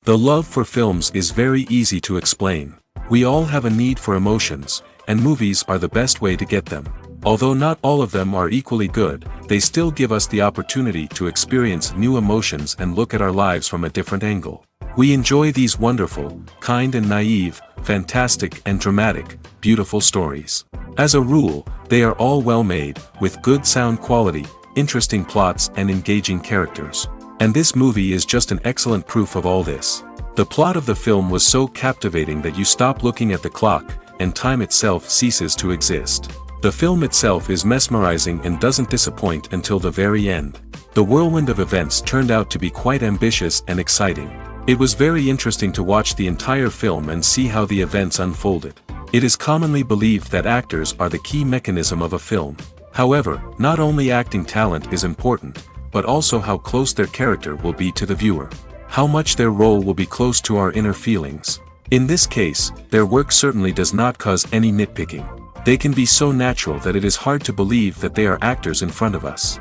The love for films is very easy to explain. We all have a need for emotions, and movies are the best way to get them. Although not all of them are equally good, they still give us the opportunity to experience new emotions and look at our lives from a different angle. We enjoy these wonderful, kind and naive, fantastic and dramatic, beautiful stories. As a rule, they are all well made, with good sound quality, interesting plots and engaging characters. And this movie is just an excellent proof of all this. The plot of the film was so captivating that you stop looking at the clock, and time itself ceases to exist. The film itself is mesmerizing and doesn't disappoint until the very end. The whirlwind of events turned out to be quite ambitious and exciting. It was very interesting to watch the entire film and see how the events unfolded. It is commonly believed that actors are the key mechanism of a film. However, not only acting talent is important, but also how close their character will be to the viewer. How much their role will be close to our inner feelings. In this case, their work certainly does not cause any nitpicking. They can be so natural that it is hard to believe that they are actors in front of us.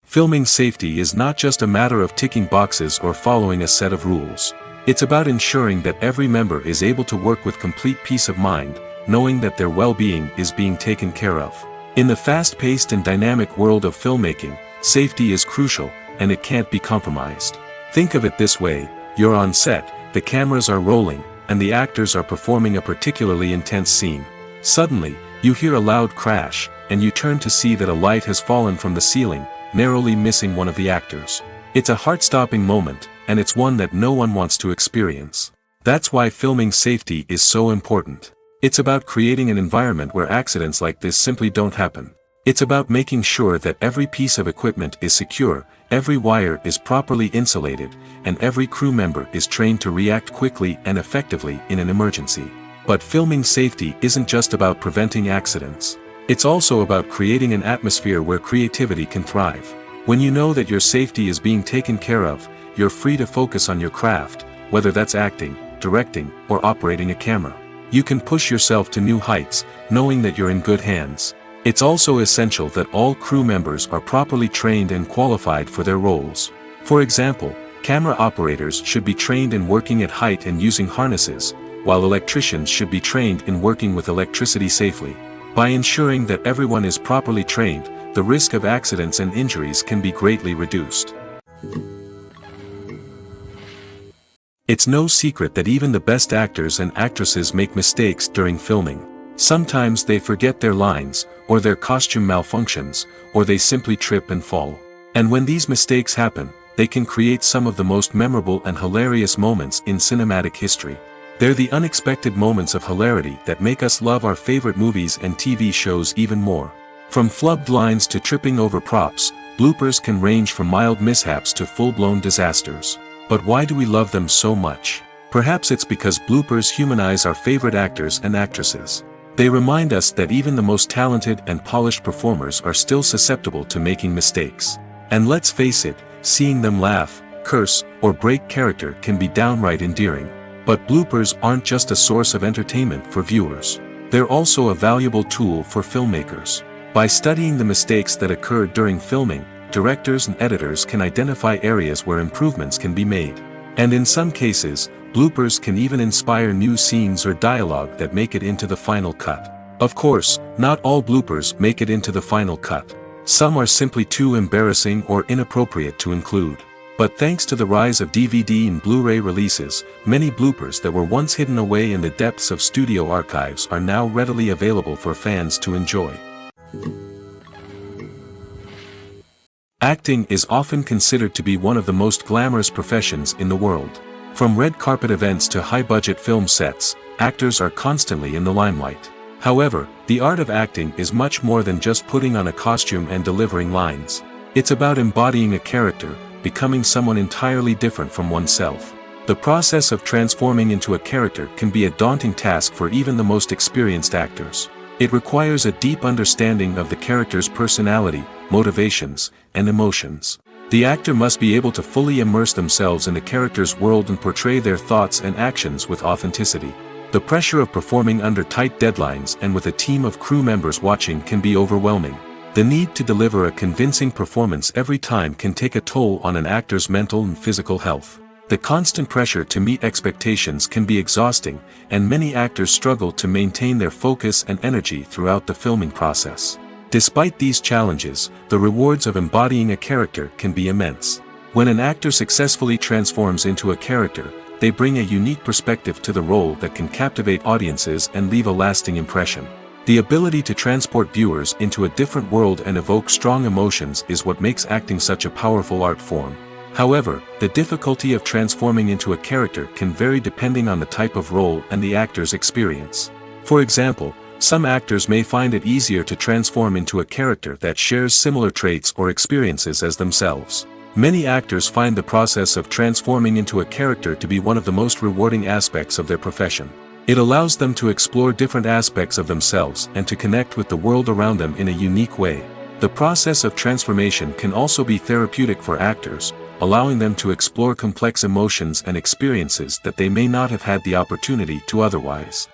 Filming safety is not just a matter of ticking boxes or following a set of rules. It's about ensuring that every member is able to work with complete peace of mind, knowing that their well-being is being taken care of. In the fast-paced and dynamic world of filmmaking, safety is crucial, and it can't be compromised. Think of it this way: you're on set, the cameras are rolling, and the actors are performing a particularly intense scene. Suddenly, you hear a loud crash, and you turn to see that a light has fallen from the ceiling, narrowly missing one of the actors. It's a heart-stopping moment, and it's one that no one wants to experience. That's why filming safety is so important. It's about creating an environment where accidents like this simply don't happen. It's about making sure that every piece of equipment is secure, every wire is properly insulated, and every crew member is trained to react quickly and effectively in an emergency. But filming safety isn't just about preventing accidents. It's also about creating an atmosphere where creativity can thrive. When you know that your safety is being taken care of, you're free to focus on your craft, whether that's acting, directing, or operating a camera. You can push yourself to new heights, knowing that you're in good hands. It's also essential that all crew members are properly trained and qualified for their roles. For example, camera operators should be trained in working at height and using harnesses, while electricians should be trained in working with electricity safely. By ensuring that everyone is properly trained, the risk of accidents and injuries can be greatly reduced. It's no secret that even the best actors and actresses make mistakes during filming. Sometimes they forget their lines, or their costume malfunctions, or they simply trip and fall. And when these mistakes happen, they can create some of the most memorable and hilarious moments in cinematic history. They're the unexpected moments of hilarity that make us love our favorite movies and TV shows even more. From flubbed lines to tripping over props, bloopers can range from mild mishaps to full-blown disasters. But why do we love them so much? Perhaps it's because bloopers humanize our favorite actors and actresses. They remind us that even the most talented and polished performers are still susceptible to making mistakes. And let's face it, seeing them laugh, curse, or break character can be downright endearing. But bloopers aren't just a source of entertainment for viewers. They're also a valuable tool for filmmakers. By studying the mistakes that occurred during filming, directors and editors can identify areas where improvements can be made. And in some cases, bloopers can even inspire new scenes or dialogue that make it into the final cut. Of course, not all bloopers make it into the final cut. Some are simply too embarrassing or inappropriate to include. But thanks to the rise of DVD and Blu-ray releases, many bloopers that were once hidden away in the depths of studio archives are now readily available for fans to enjoy. Acting is often considered to be one of the most glamorous professions in the world. From red carpet events to high-budget film sets, actors are constantly in the limelight. However, the art of acting is much more than just putting on a costume and delivering lines. It's about embodying a character, becoming someone entirely different from oneself. The process of transforming into a character can be a daunting task for even the most experienced actors. It requires a deep understanding of the character's personality, motivations, and emotions. The actor must be able to fully immerse themselves in the character's world and portray their thoughts and actions with authenticity. The pressure of performing under tight deadlines and with a team of crew members watching can be overwhelming. The need to deliver a convincing performance every time can take a toll on an actor's mental and physical health. The constant pressure to meet expectations can be exhausting, and many actors struggle to maintain their focus and energy throughout the filming process. Despite these challenges, the rewards of embodying a character can be immense. When an actor successfully transforms into a character, they bring a unique perspective to the role that can captivate audiences and leave a lasting impression. The ability to transport viewers into a different world and evoke strong emotions is what makes acting such a powerful art form. However, the difficulty of transforming into a character can vary depending on the type of role and the actor's experience. For example, some actors may find it easier to transform into a character that shares similar traits or experiences as themselves. Many actors find the process of transforming into a character to be one of the most rewarding aspects of their profession. It allows them to explore different aspects of themselves and to connect with the world around them in a unique way. The process of transformation can also be therapeutic for actors, allowing them to explore complex emotions and experiences that they may not have had the opportunity to otherwise.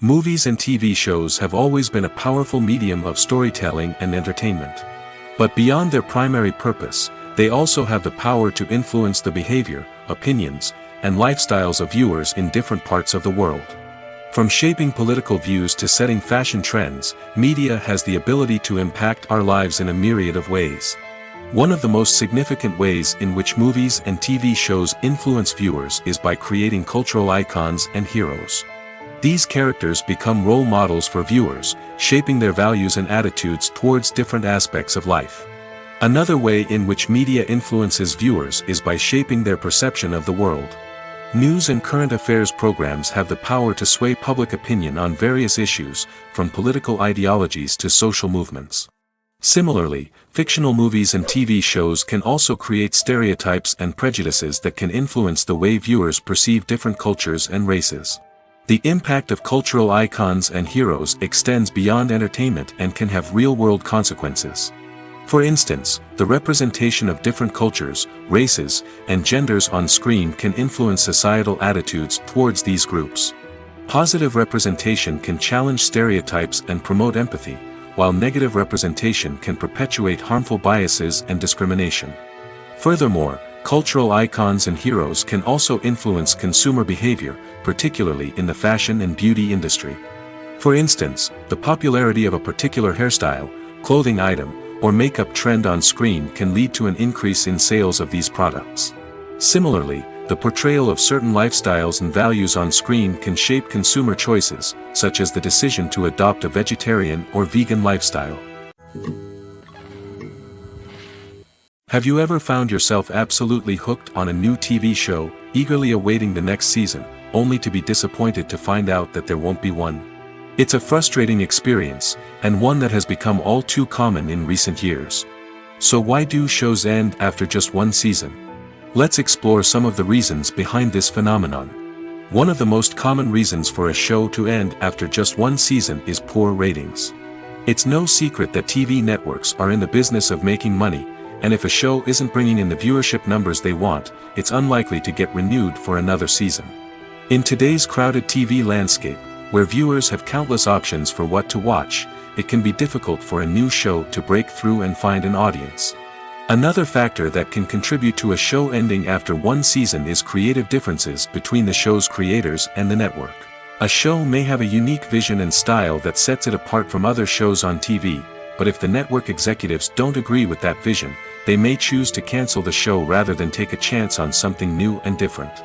Movies and TV shows have always been a powerful medium of storytelling and entertainment. But beyond their primary purpose, they also have the power to influence the behavior, opinions, and lifestyles of viewers in different parts of the world. From shaping political views to setting fashion trends, media has the ability to impact our lives in a myriad of ways. One of the most significant ways in which movies and TV shows influence viewers is by creating cultural icons and heroes. These characters become role models for viewers, shaping their values and attitudes towards different aspects of life. Another way in which media influences viewers is by shaping their perception of the world. News and current affairs programs have the power to sway public opinion on various issues, from political ideologies to social movements. Similarly, fictional movies and TV shows can also create stereotypes and prejudices that can influence the way viewers perceive different cultures and races. The impact of cultural icons and heroes extends beyond entertainment and can have real-world consequences. For instance, the representation of different cultures, races, and genders on screen can influence societal attitudes towards these groups. Positive representation can challenge stereotypes and promote empathy, while negative representation can perpetuate harmful biases and discrimination. Furthermore, cultural icons and heroes can also influence consumer behavior, particularly in the fashion and beauty industry. For instance, the popularity of a particular hairstyle, clothing item, or makeup trend on screen can lead to an increase in sales of these products. Similarly, the portrayal of certain lifestyles and values on screen can shape consumer choices, such as the decision to adopt a vegetarian or vegan lifestyle. Have you ever found yourself absolutely hooked on a new TV show, eagerly awaiting the next season, only to be disappointed to find out that there won't be one? It's a frustrating experience, and one that has become all too common in recent years. So why do shows end after just one season? Let's explore some of the reasons behind this phenomenon. One of the most common reasons for a show to end after just one season is poor ratings. It's no secret that TV networks are in the business of making money, and if a show isn't bringing in the viewership numbers they want, it's unlikely to get renewed for another season. In today's crowded TV landscape, where viewers have countless options for what to watch, it can be difficult for a new show to break through and find an audience. Another factor that can contribute to a show ending after one season is creative differences between the show's creators and the network. A show may have a unique vision and style that sets it apart from other shows on TV, but if the network executives don't agree with that vision, they may choose to cancel the show rather than take a chance on something new and different.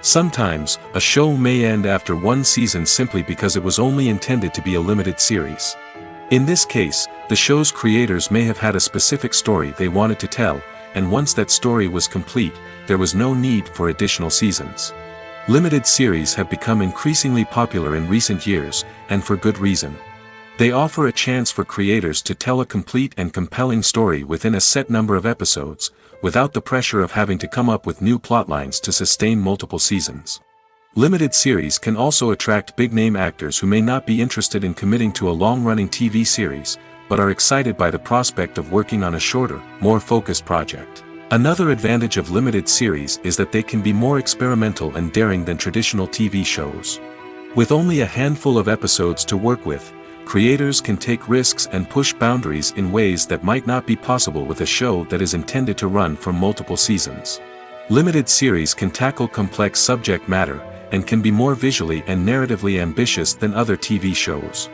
Sometimes, a show may end after one season simply because it was only intended to be a limited series. In this case, the show's creators may have had a specific story they wanted to tell, and once that story was complete, there was no need for additional seasons. Limited series have become increasingly popular in recent years, and for good reason. They offer a chance for creators to tell a complete and compelling story within a set number of episodes, without the pressure of having to come up with new plotlines to sustain multiple seasons. Limited series can also attract big-name actors who may not be interested in committing to a long-running TV series, but are excited by the prospect of working on a shorter, more focused project. Another advantage of limited series is that they can be more experimental and daring than traditional TV shows. With only a handful of episodes to work with, creators can take risks and push boundaries in ways that might not be possible with a show that is intended to run for multiple seasons. Limited series can tackle complex subject matter, and can be more visually and narratively ambitious than other TV shows.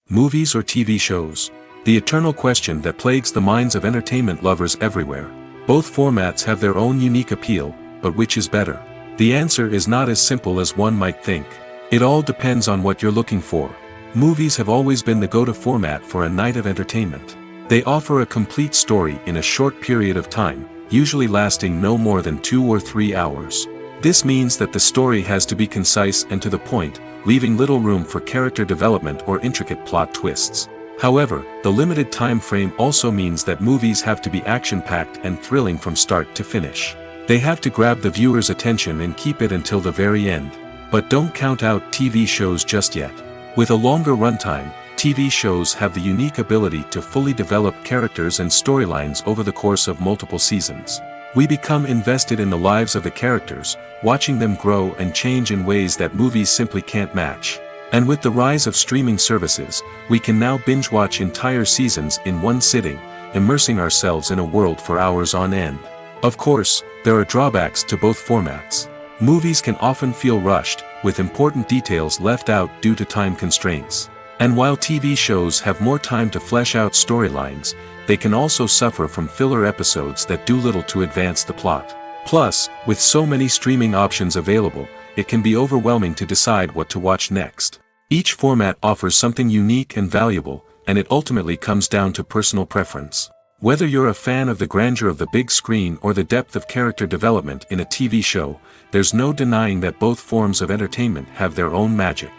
Movies or TV shows? The eternal question that plagues the minds of entertainment lovers everywhere. Both formats have their own unique appeal, but which is better? The answer is not as simple as one might think. It all depends on what you're looking for. Movies have always been the go-to format for a night of entertainment. They offer a complete story in a short period of time, usually lasting no more than 2 or 3 hours. This means that the story has to be concise and to the point, leaving little room for character development or intricate plot twists. However, the limited time frame also means that movies have to be action-packed and thrilling from start to finish. They have to grab the viewer's attention and keep it until the very end. But don't count out TV shows just yet. With a longer runtime, TV shows have the unique ability to fully develop characters and storylines over the course of multiple seasons. We become invested in the lives of the characters, watching them grow and change in ways that movies simply can't match. And with the rise of streaming services, we can now binge-watch entire seasons in one sitting, immersing ourselves in a world for hours on end. Of course, there are drawbacks to both formats. Movies can often feel rushed, with important details left out due to time constraints. And while TV shows have more time to flesh out storylines, they can also suffer from filler episodes that do little to advance the plot. Plus, with so many streaming options available, it can be overwhelming to decide what to watch next. Each format offers something unique and valuable, and it ultimately comes down to personal preference. Whether you're a fan of the grandeur of the big screen or the depth of character development in a TV show, there's no denying that both forms of entertainment have their own magic.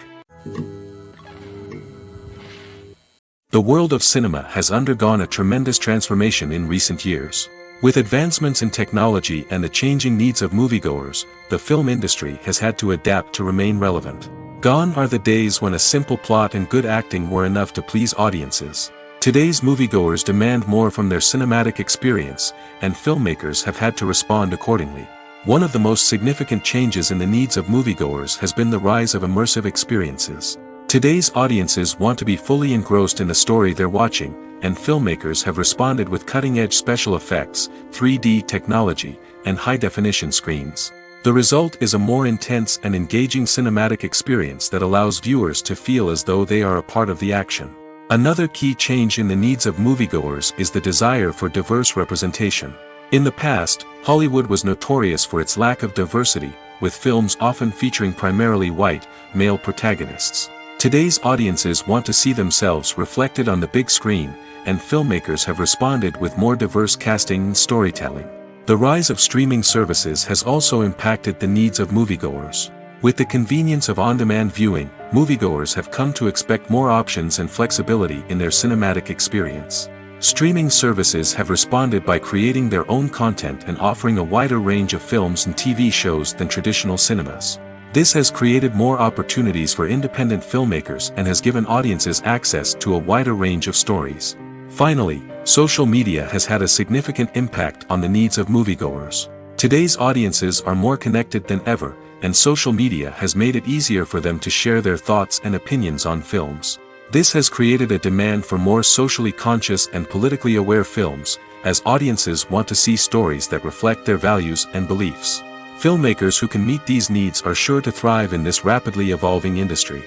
The world of cinema has undergone a tremendous transformation in recent years. With advancements in technology and the changing needs of moviegoers, the film industry has had to adapt to remain relevant. Gone are the days when a simple plot and good acting were enough to please audiences. Today's moviegoers demand more from their cinematic experience, and filmmakers have had to respond accordingly. One of the most significant changes in the needs of moviegoers has been the rise of immersive experiences. Today's audiences want to be fully engrossed in the story they're watching, and filmmakers have responded with cutting-edge special effects, 3D technology, and high-definition screens. The result is a more intense and engaging cinematic experience that allows viewers to feel as though they are a part of the action. Another key change in the needs of moviegoers is the desire for diverse representation. In the past, Hollywood was notorious for its lack of diversity, with films often featuring primarily white, male protagonists. Today's audiences want to see themselves reflected on the big screen, and filmmakers have responded with more diverse casting and storytelling. The rise of streaming services has also impacted the needs of moviegoers. With the convenience of on-demand viewing, moviegoers have come to expect more options and flexibility in their cinematic experience. Streaming services have responded by creating their own content and offering a wider range of films and TV shows than traditional cinemas. This has created more opportunities for independent filmmakers and has given audiences access to a wider range of stories. Finally, social media has had a significant impact on the needs of moviegoers. Today's audiences are more connected than ever, and social media has made it easier for them to share their thoughts and opinions on films. This has created a demand for more socially conscious and politically aware films, as audiences want to see stories that reflect their values and beliefs. Filmmakers who can meet these needs are sure to thrive in this rapidly evolving industry.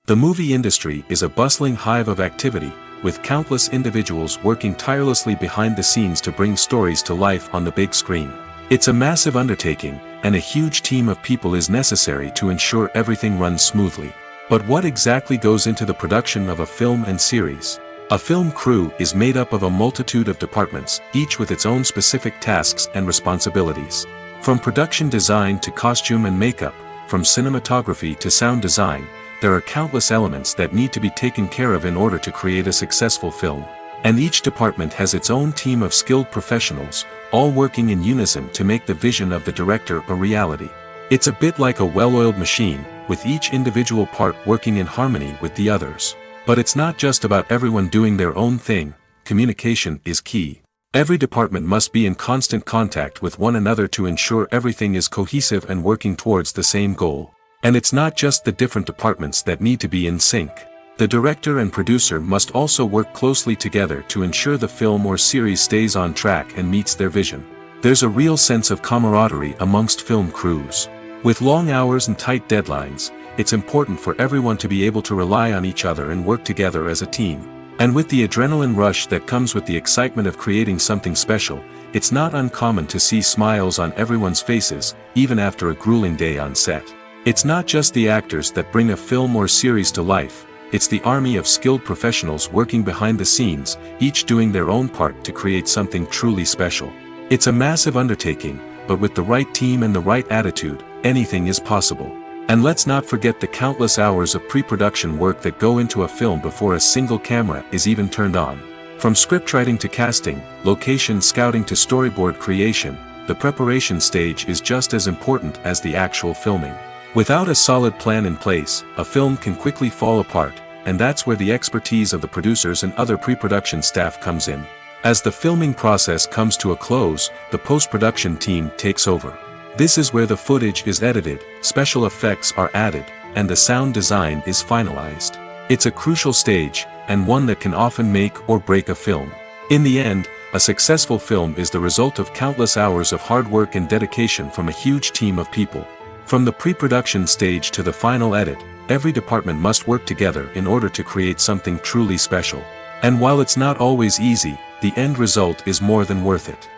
The movie industry is a bustling hive of activity, with countless individuals working tirelessly behind the scenes to bring stories to life on the big screen. It's a massive undertaking, and a huge team of people is necessary to ensure everything runs smoothly. But what exactly goes into the production of a film and series? A film crew is made up of a multitude of departments, each with its own specific tasks and responsibilities. From production design to costume and makeup, from cinematography to sound design, there are countless elements that need to be taken care of in order to create a successful film. And each department has its own team of skilled professionals, all working in unison to make the vision of the director a reality. It's a bit like a well-oiled machine, with each individual part working in harmony with the others. But it's not just about everyone doing their own thing. Communication is key. Every department must be in constant contact with one another to ensure everything is cohesive and working towards the same goal. And it's not just the different departments that need to be in sync. The director and producer must also work closely together to ensure the film or series stays on track and meets their vision. There's a real sense of camaraderie amongst film crews. With long hours and tight deadlines, it's important for everyone to be able to rely on each other and work together as a team. And with the adrenaline rush that comes with the excitement of creating something special, it's not uncommon to see smiles on everyone's faces, even after a grueling day on set. It's not just the actors that bring a film or series to life, it's the army of skilled professionals working behind the scenes, each doing their own part to create something truly special. It's a massive undertaking, but with the right team and the right attitude, anything is possible. And let's not forget the countless hours of pre-production work that go into a film before a single camera is even turned on. From scriptwriting to casting, location scouting to storyboard creation, the preparation stage is just as important as the actual filming. Without a solid plan in place, a film can quickly fall apart, and that's where the expertise of the producers and other pre-production staff comes in. As the filming process comes to a close, the post-production team takes over. This is where the footage is edited, special effects are added, and the sound design is finalized. It's a crucial stage, and one that can often make or break a film. In the end, a successful film is the result of countless hours of hard work and dedication from a huge team of people. From the pre-production stage to the final edit, every department must work together in order to create something truly special. And while it's not always easy, the end result is more than worth it.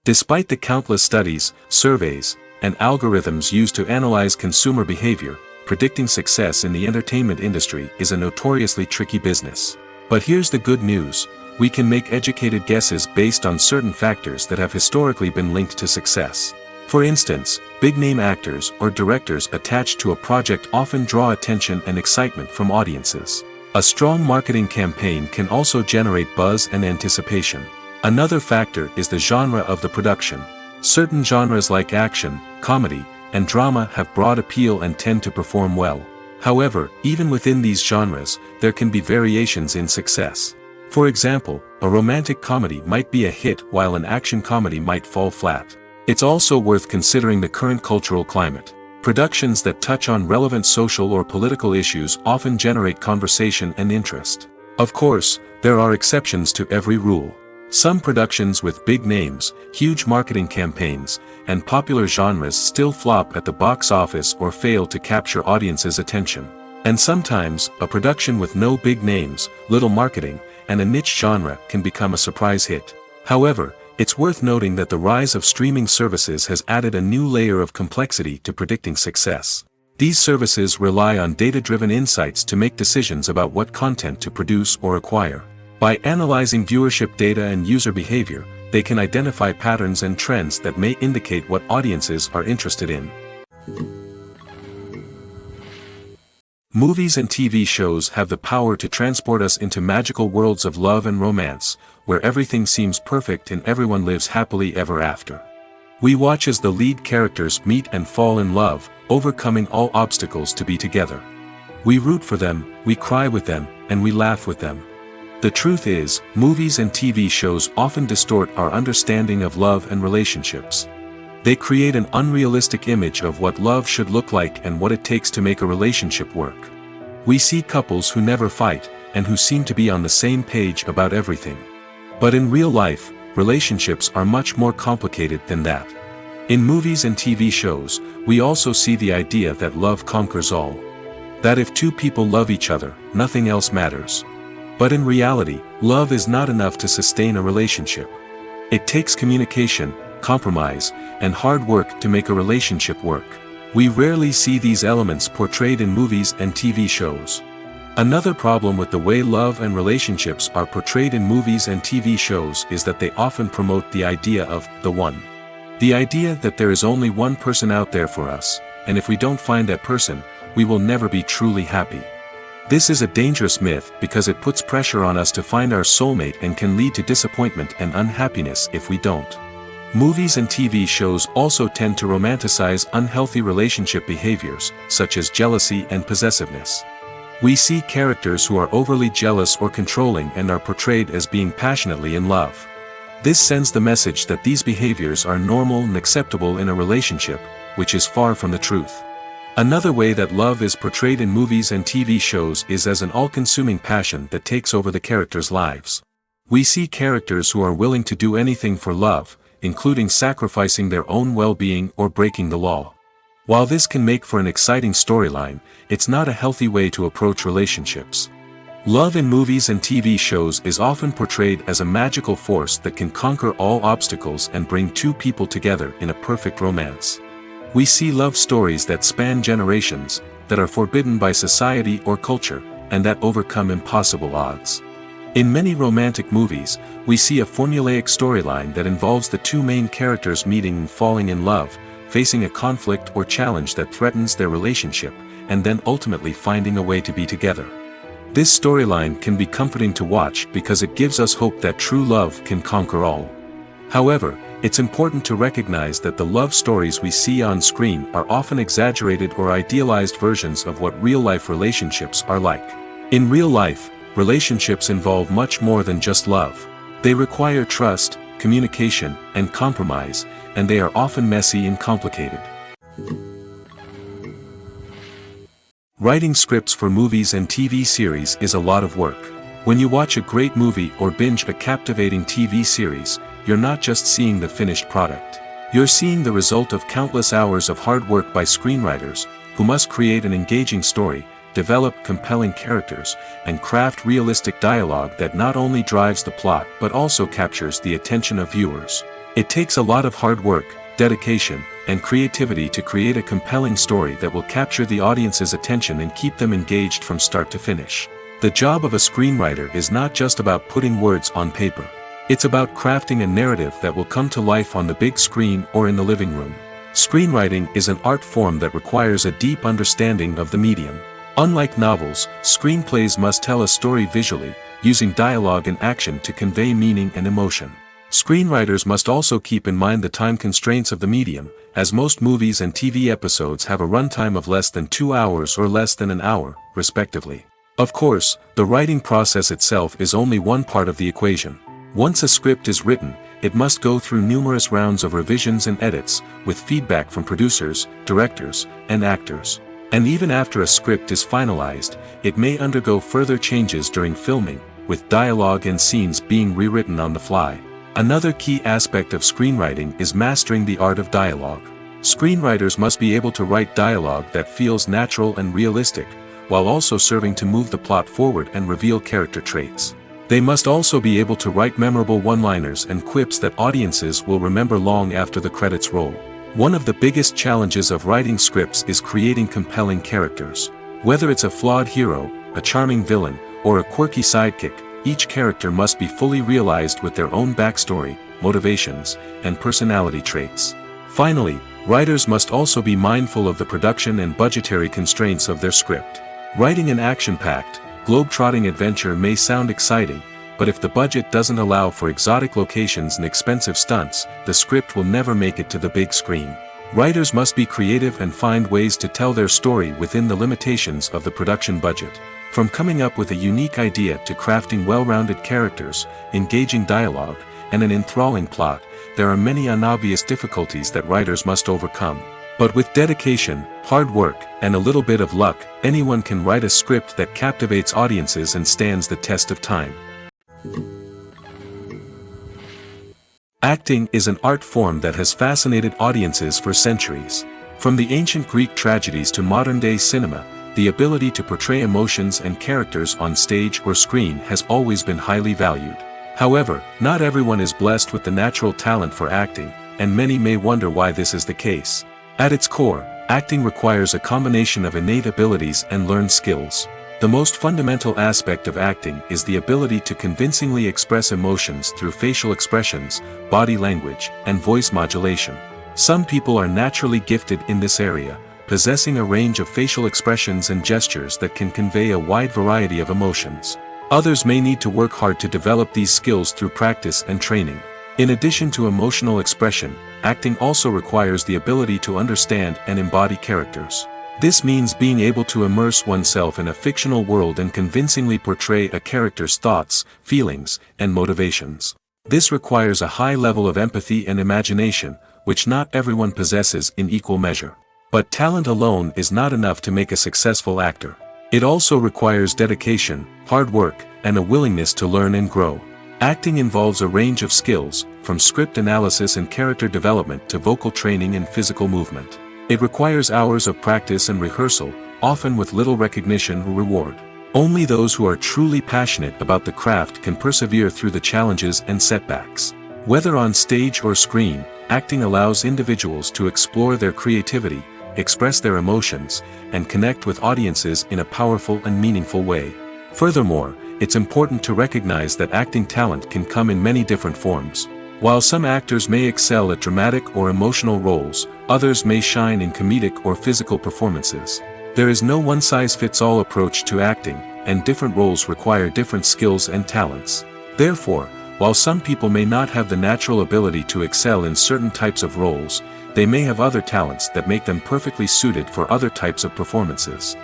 Despite the countless studies, surveys, and algorithms used to analyze consumer behavior, predicting success in the entertainment industry is a notoriously tricky business. But here's the good news: we can make educated guesses based on certain factors that have historically been linked to success. For instance, big-name actors or directors attached to a project often draw attention and excitement from audiences. A strong marketing campaign can also generate buzz and anticipation. Another factor is the genre of the production. Certain genres like action, comedy, and drama have broad appeal and tend to perform well. However, even within these genres, there can be variations in success. For example, a romantic comedy might be a hit while an action comedy might fall flat. It's also worth considering the current cultural climate. Productions that touch on relevant social or political issues often generate conversation and interest. Of course, there are exceptions to every rule. Some productions with big names, huge marketing campaigns, and popular genres still flop at the box office or fail to capture audiences' attention. And sometimes, a production with no big names, little marketing, and a niche genre can become a surprise hit. However, it's worth noting that the rise of streaming services has added a new layer of complexity to predicting success. These services rely on data-driven insights to make decisions about what content to produce or acquire. By analyzing viewership data and user behavior, they can identify patterns and trends that may indicate what audiences are interested in. Movies and TV shows have the power to transport us into magical worlds of love and romance, where everything seems perfect and everyone lives happily ever after. We watch as the lead characters meet and fall in love, overcoming all obstacles to be together. We root for them, we cry with them, and we laugh with them. The truth is, movies and TV shows often distort our understanding of love and relationships. They create an unrealistic image of what love should look like and what it takes to make a relationship work. We see couples who never fight, and who seem to be on the same page about everything. But in real life, relationships are much more complicated than that. In movies and TV shows, we also see the idea that love conquers all. That if two people love each other, nothing else matters. But in reality, love is not enough to sustain a relationship. It takes communication, compromise, and hard work to make a relationship work. We rarely see these elements portrayed in movies and TV shows. Another problem with the way love and relationships are portrayed in movies and TV shows is that they often promote the idea of the one. The idea that there is only one person out there for us, and if we don't find that person, we will never be truly happy. This is a dangerous myth because it puts pressure on us to find our soulmate and can lead to disappointment and unhappiness if we don't. Movies and TV shows also tend to romanticize unhealthy relationship behaviors, such as jealousy and possessiveness. We see characters who are overly jealous or controlling and are portrayed as being passionately in love. This sends the message that these behaviors are normal and acceptable in a relationship, which is far from the truth. Another way that love is portrayed in movies and TV shows is as an all-consuming passion that takes over the characters' lives. We see characters who are willing to do anything for love, including sacrificing their own well-being or breaking the law. While this can make for an exciting storyline, it's not a healthy way to approach relationships. Love in movies and TV shows is often portrayed as a magical force that can conquer all obstacles and bring two people together in a perfect romance. We see love stories that span generations, that are forbidden by society or culture, and that overcome impossible odds. In many romantic movies, we see a formulaic storyline that involves the two main characters meeting and falling in love, facing a conflict or challenge that threatens their relationship, and then ultimately finding a way to be together. This storyline can be comforting to watch because it gives us hope that true love can conquer all. However, it's important to recognize that the love stories we see on screen are often exaggerated or idealized versions of what real-life relationships are like. In real life, relationships involve much more than just love. They require trust, communication, and compromise, and they are often messy and complicated. Writing scripts for movies and TV series is a lot of work. When you watch a great movie or binge a captivating TV series, you're not just seeing the finished product. You're seeing the result of countless hours of hard work by screenwriters, who must create an engaging story, develop compelling characters, and craft realistic dialogue that not only drives the plot but also captures the attention of viewers. It takes a lot of hard work, dedication, and creativity to create a compelling story that will capture the audience's attention and keep them engaged from start to finish. The job of a screenwriter is not just about putting words on paper. It's about crafting a narrative that will come to life on the big screen or in the living room. Screenwriting is an art form that requires a deep understanding of the medium. Unlike novels, screenplays must tell a story visually, using dialogue and action to convey meaning and emotion. Screenwriters must also keep in mind the time constraints of the medium, as most movies and TV episodes have a runtime of less than 2 hours or less than an hour, respectively. Of course, the writing process itself is only one part of the equation. Once a script is written, it must go through numerous rounds of revisions and edits, with feedback from producers, directors, and actors. And even after a script is finalized, it may undergo further changes during filming, with dialogue and scenes being rewritten on the fly. Another key aspect of screenwriting is mastering the art of dialogue. Screenwriters must be able to write dialogue that feels natural and realistic, while also serving to move the plot forward and reveal character traits. They must also be able to write memorable one-liners and quips that audiences will remember long after the credits roll. One of the biggest challenges of writing scripts is creating compelling characters. Whether it's a flawed hero, a charming villain, or a quirky sidekick, each character must be fully realized with their own backstory, motivations, and personality traits. Finally, writers must also be mindful of the production and budgetary constraints of their script. Writing an action-packed, globe-trotting adventure may sound exciting, but if the budget doesn't allow for exotic locations and expensive stunts, the script will never make it to the big screen. Writers must be creative and find ways to tell their story within the limitations of the production budget. From coming up with a unique idea to crafting well-rounded characters, engaging dialogue, and an enthralling plot, there are many unobvious difficulties that writers must overcome. But with dedication, hard work, and a little bit of luck, anyone can write a script that captivates audiences and stands the test of time. Acting is an art form that has fascinated audiences for centuries. From the ancient Greek tragedies to modern-day cinema, the ability to portray emotions and characters on stage or screen has always been highly valued. However, not everyone is blessed with the natural talent for acting, and many may wonder why this is the case. At its core, acting requires a combination of innate abilities and learned skills. The most fundamental aspect of acting is the ability to convincingly express emotions through facial expressions, body language, and voice modulation. Some people are naturally gifted in this area, possessing a range of facial expressions and gestures that can convey a wide variety of emotions. Others may need to work hard to develop these skills through practice and training. In addition to emotional expression, acting also requires the ability to understand and embody characters. This means being able to immerse oneself in a fictional world and convincingly portray a character's thoughts, feelings, and motivations. This requires a high level of empathy and imagination, which not everyone possesses in equal measure. But talent alone is not enough to make a successful actor. It also requires dedication, hard work, and a willingness to learn and grow. Acting involves a range of skills, from script analysis and character development to vocal training and physical movement. It requires hours of practice and rehearsal, often with little recognition or reward. Only those who are truly passionate about the craft can persevere through the challenges and setbacks. Whether on stage or screen, acting allows individuals to explore their creativity, express their emotions, and connect with audiences in a powerful and meaningful way. Furthermore, it's important to recognize that acting talent can come in many different forms. While some actors may excel at dramatic or emotional roles, others may shine in comedic or physical performances. There is no one-size-fits-all approach to acting, and different roles require different skills and talents. Therefore, while some people may not have the natural ability to excel in certain types of roles, they may have other talents that make them perfectly suited for other types of performances.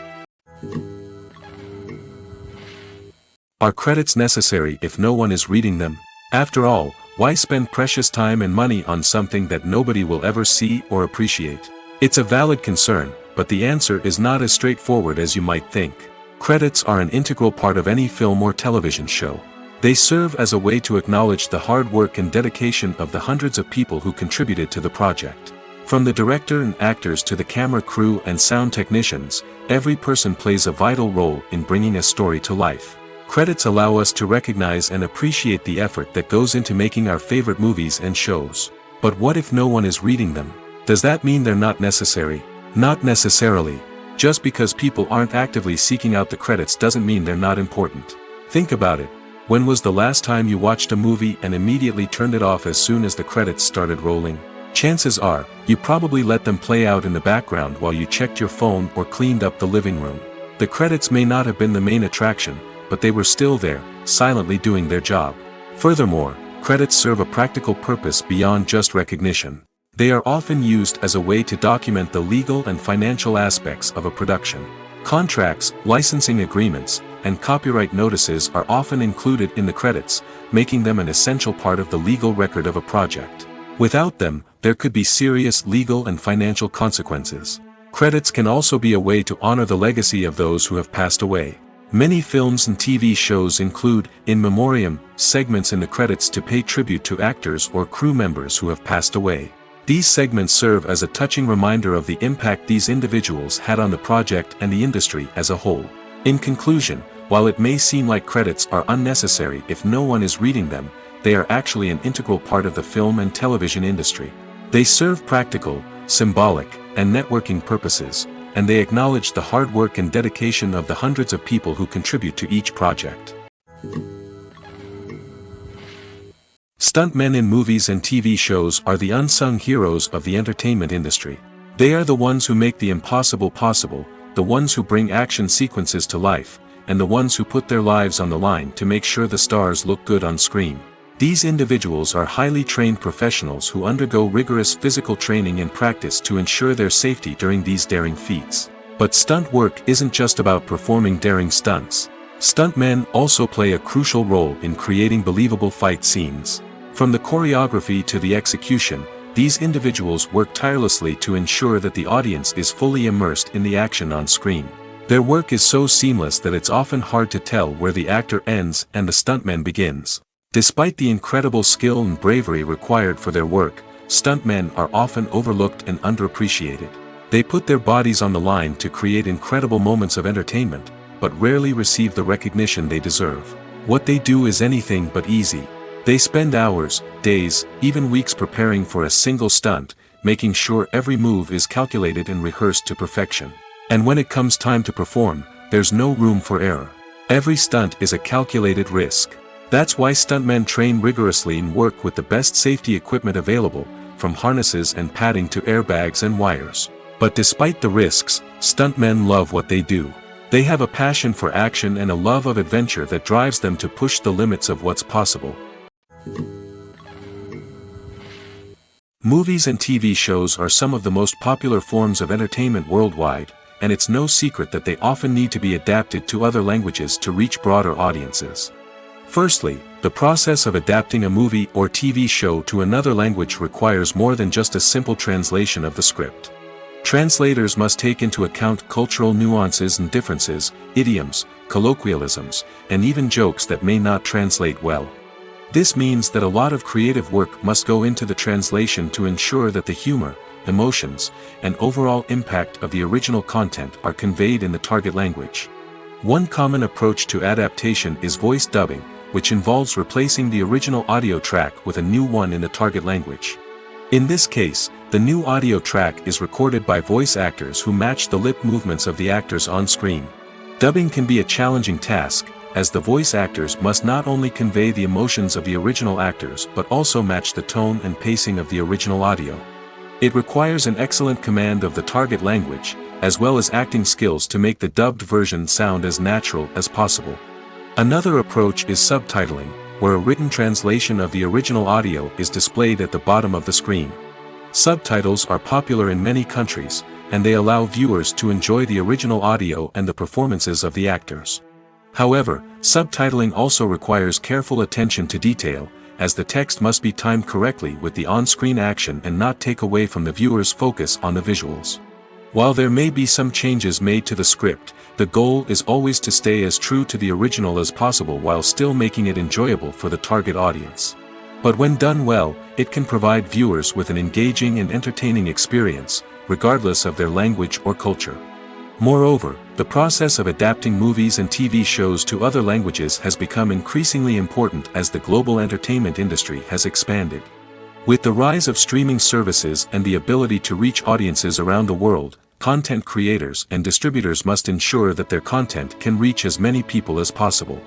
Are credits necessary if no one is reading them? After all, why spend precious time and money on something that nobody will ever see or appreciate? It's a valid concern, but the answer is not as straightforward as you might think. Credits are an integral part of any film or television show. They serve as a way to acknowledge the hard work and dedication of the hundreds of people who contributed to the project. From the director and actors to the camera crew and sound technicians, every person plays a vital role in bringing a story to life. Credits allow us to recognize and appreciate the effort that goes into making our favorite movies and shows. But what if no one is reading them? Does that mean they're not necessary? Not necessarily. Just because people aren't actively seeking out the credits doesn't mean they're not important. Think about it. When was the last time you watched a movie and immediately turned it off as soon as the credits started rolling? Chances are, you probably let them play out in the background while you checked your phone or cleaned up the living room. The credits may not have been the main attraction, but they were still there, silently doing their job. Furthermore, credits serve a practical purpose beyond just recognition. They are often used as a way to document the legal and financial aspects of a production. Contracts, licensing agreements, and copyright notices are often included in the credits, making them an essential part of the legal record of a project. Without them, there could be serious legal and financial consequences. Credits can also be a way to honor the legacy of those who have passed away. Many films and TV shows include, in memoriam, segments in the credits to pay tribute to actors or crew members who have passed away. These segments serve as a touching reminder of the impact these individuals had on the project and the industry as a whole. In conclusion, while it may seem like credits are unnecessary if no one is reading them, they are actually an integral part of the film and television industry. They serve practical, symbolic, and networking purposes, and they acknowledge the hard work and dedication of the hundreds of people who contribute to each project. Stuntmen in movies and TV shows are the unsung heroes of the entertainment industry. They are the ones who make the impossible possible, the ones who bring action sequences to life, and the ones who put their lives on the line to make sure the stars look good on screen. These individuals are highly trained professionals who undergo rigorous physical training and practice to ensure their safety during these daring feats. But stunt work isn't just about performing daring stunts. Stuntmen also play a crucial role in creating believable fight scenes. From the choreography to the execution, these individuals work tirelessly to ensure that the audience is fully immersed in the action on screen. Their work is so seamless that it's often hard to tell where the actor ends and the stuntman begins. Despite the incredible skill and bravery required for their work, stuntmen are often overlooked and underappreciated. They put their bodies on the line to create incredible moments of entertainment, but rarely receive the recognition they deserve. What they do is anything but easy. They spend hours, days, even weeks preparing for a single stunt, making sure every move is calculated and rehearsed to perfection. And when it comes time to perform, there's no room for error. Every stunt is a calculated risk. That's why stuntmen train rigorously and work with the best safety equipment available, from harnesses and padding to airbags and wires. But despite the risks, stuntmen love what they do. They have a passion for action and a love of adventure that drives them to push the limits of what's possible. Movies and TV shows are some of the most popular forms of entertainment worldwide, and it's no secret that they often need to be adapted to other languages to reach broader audiences. Firstly, the process of adapting a movie or TV show to another language requires more than just a simple translation of the script. Translators must take into account cultural nuances and differences, idioms, colloquialisms, and even jokes that may not translate well. This means that a lot of creative work must go into the translation to ensure that the humor, emotions, and overall impact of the original content are conveyed in the target language. One common approach to adaptation is voice dubbing, which involves replacing the original audio track with a new one in the target language. In this case, the new audio track is recorded by voice actors who match the lip movements of the actors on screen. Dubbing can be a challenging task, as the voice actors must not only convey the emotions of the original actors but also match the tone and pacing of the original audio. It requires an excellent command of the target language, as well as acting skills to make the dubbed version sound as natural as possible. Another approach is subtitling, where a written translation of the original audio is displayed at the bottom of the screen. Subtitles are popular in many countries, and they allow viewers to enjoy the original audio and the performances of the actors. However, subtitling also requires careful attention to detail, as the text must be timed correctly with the on-screen action and not take away from the viewer's focus on the visuals. While there may be some changes made to the script, the goal is always to stay as true to the original as possible while still making it enjoyable for the target audience. But when done well, it can provide viewers with an engaging and entertaining experience, regardless of their language or culture. Moreover, the process of adapting movies and TV shows to other languages has become increasingly important as the global entertainment industry has expanded. With the rise of streaming services and the ability to reach audiences around the world, content creators and distributors must ensure that their content can reach as many people as possible.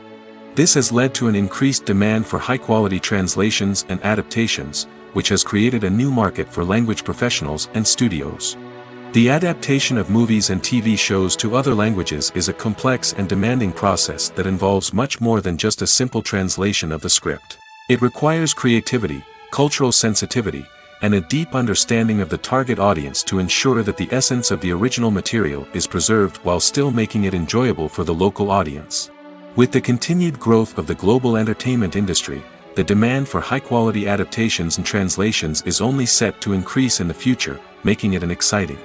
This has led to an increased demand for high-quality translations and adaptations, which has created a new market for language professionals and studios. The adaptation of movies and TV shows to other languages is a complex and demanding process that involves much more than just a simple translation of the script. It requires creativity, cultural sensitivity, and a deep understanding of the target audience to ensure that the essence of the original material is preserved while still making it enjoyable for the local audience. With the continued growth of the global entertainment industry, the demand for high-quality adaptations and translations is only set to increase in the future, making it an exciting.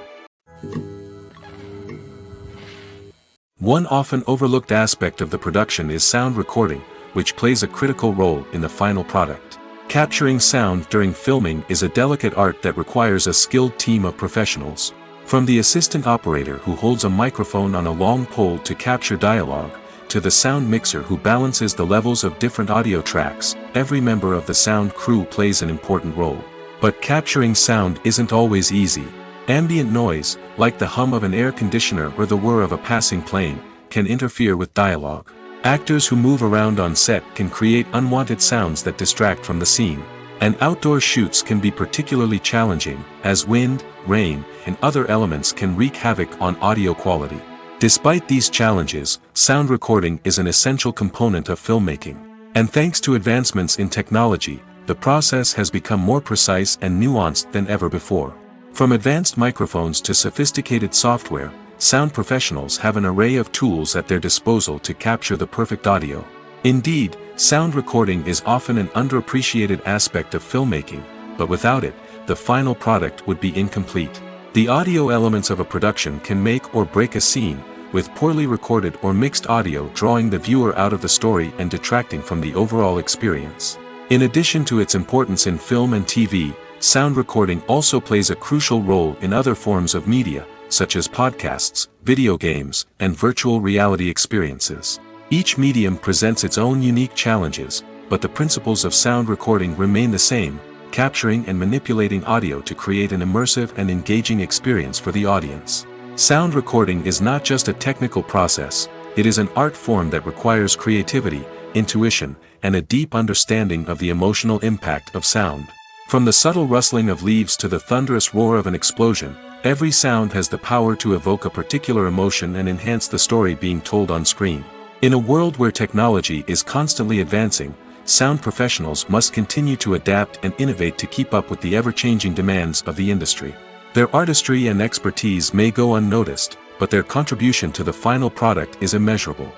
One often overlooked aspect of the production is sound recording, which plays a critical role in the final product. Capturing sound during filming is a delicate art that requires a skilled team of professionals. From the assistant operator who holds a microphone on a long pole to capture dialogue, to the sound mixer who balances the levels of different audio tracks, every member of the sound crew plays an important role. But capturing sound isn't always easy. Ambient noise, like the hum of an air conditioner or the whir of a passing plane, can interfere with dialogue. Actors who move around on set can create unwanted sounds that distract from the scene. And outdoor shoots can be particularly challenging, as wind, rain, and other elements can wreak havoc on audio quality. Despite these challenges, sound recording is an essential component of filmmaking. And thanks to advancements in technology, the process has become more precise and nuanced than ever before. From advanced microphones to sophisticated software, sound professionals have an array of tools at their disposal to capture the perfect audio. Indeed, sound recording is often an underappreciated aspect of filmmaking, but without it, the final product would be incomplete. The audio elements of a production can make or break a scene, with poorly recorded or mixed audio drawing the viewer out of the story and detracting from the overall experience. In addition to its importance in film and TV, sound recording also plays a crucial role in other forms of media, such as podcasts, video games, and virtual reality experiences. Each medium presents its own unique challenges, but the principles of sound recording remain the same, capturing and manipulating audio to create an immersive and engaging experience for the audience. Sound recording is not just a technical process, it is an art form that requires creativity, intuition, and a deep understanding of the emotional impact of sound. From the subtle rustling of leaves to the thunderous roar of an explosion, every sound has the power to evoke a particular emotion and enhance the story being told on screen. In a world where technology is constantly advancing, sound professionals must continue to adapt and innovate to keep up with the ever-changing demands of the industry. Their artistry and expertise may go unnoticed, but their contribution to the final product is immeasurable.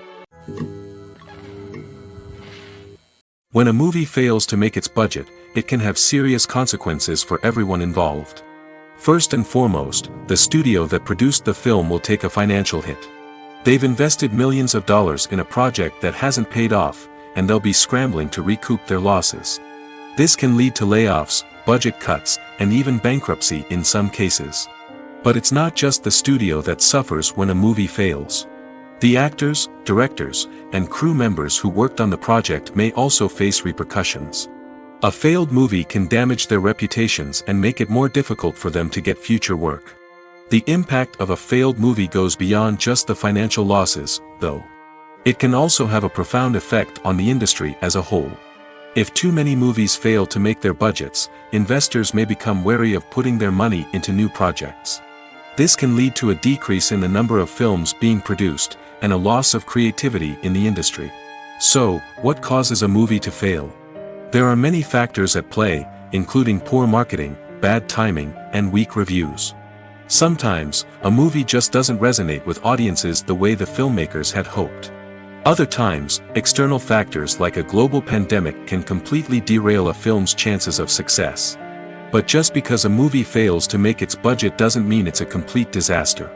When a movie fails to make its budget, it can have serious consequences for everyone involved. First and foremost, the studio that produced the film will take a financial hit. They've invested millions of dollars in a project that hasn't paid off, and they'll be scrambling to recoup their losses. This can lead to layoffs, budget cuts, and even bankruptcy in some cases. But it's not just the studio that suffers when a movie fails. The actors, directors, and crew members who worked on the project may also face repercussions. A failed movie can damage their reputations and make it more difficult for them to get future work. The impact of a failed movie goes beyond just the financial losses, though. It can also have a profound effect on the industry as a whole. If too many movies fail to make their budgets, investors may become wary of putting their money into new projects. This can lead to a decrease in the number of films being produced, and a loss of creativity in the industry. So, what causes a movie to fail? There are many factors at play, including poor marketing, bad timing, and weak reviews. Sometimes, a movie just doesn't resonate with audiences the way the filmmakers had hoped. Other times, external factors like a global pandemic can completely derail a film's chances of success. But just because a movie fails to make its budget doesn't mean it's a complete disaster.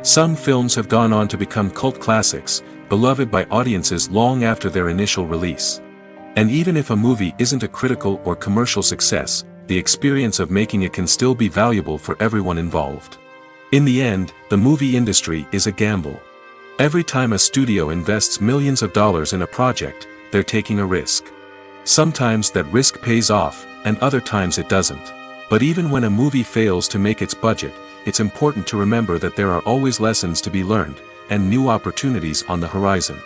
Some films have gone on to become cult classics, beloved by audiences long after their initial release. And even if a movie isn't a critical or commercial success, the experience of making it can still be valuable for everyone involved. In the end, the movie industry is a gamble. Every time a studio invests millions of dollars in a project, they're taking a risk. Sometimes that risk pays off, and other times it doesn't. But even when a movie fails to make its budget, it's important to remember that there are always lessons to be learned, and new opportunities on the horizon.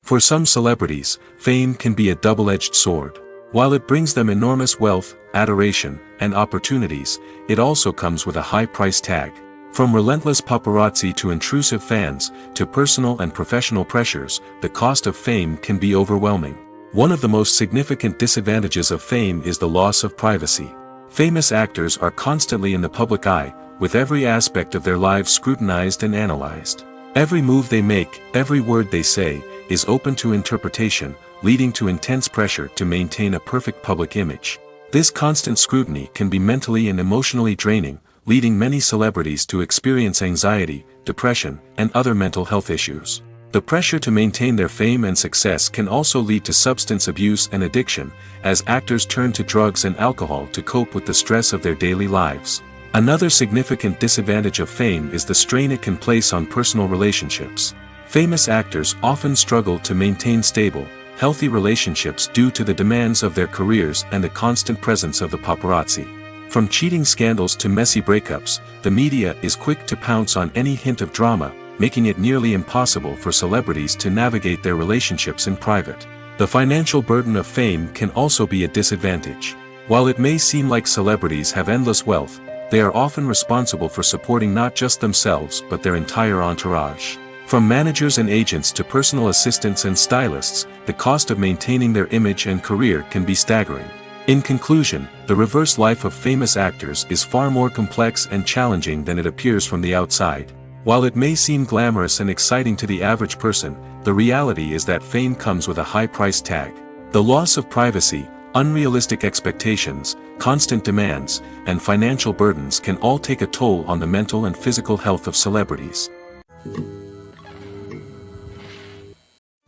For some celebrities, fame can be a double-edged sword. While it brings them enormous wealth, adoration, and opportunities, it also comes with a high price tag. From relentless paparazzi to intrusive fans, to personal and professional pressures, the cost of fame can be overwhelming. One of the most significant disadvantages of fame is the loss of privacy. Famous actors are constantly in the public eye, with every aspect of their lives scrutinized and analyzed. Every move they make, every word they say, is open to interpretation, leading to intense pressure to maintain a perfect public image. This constant scrutiny can be mentally and emotionally draining, leading many celebrities to experience anxiety, depression, and other mental health issues. The pressure to maintain their fame and success can also lead to substance abuse and addiction, as actors turn to drugs and alcohol to cope with the stress of their daily lives. Another significant disadvantage of fame is the strain it can place on personal relationships. Famous actors often struggle to maintain stable, healthy relationships due to the demands of their careers and the constant presence of the paparazzi. From cheating scandals to messy breakups, the media is quick to pounce on any hint of drama, making it nearly impossible for celebrities to navigate their relationships in private. The financial burden of fame can also be a disadvantage. While it may seem like celebrities have endless wealth, they are often responsible for supporting not just themselves but their entire entourage. From managers and agents to personal assistants and stylists, the cost of maintaining their image and career can be staggering. In conclusion, the reverse life of famous actors is far more complex and challenging than it appears from the outside. While it may seem glamorous and exciting to the average person, the reality is that fame comes with a high price tag. The loss of privacy, unrealistic expectations, constant demands, and financial burdens can all take a toll on the mental and physical health of celebrities.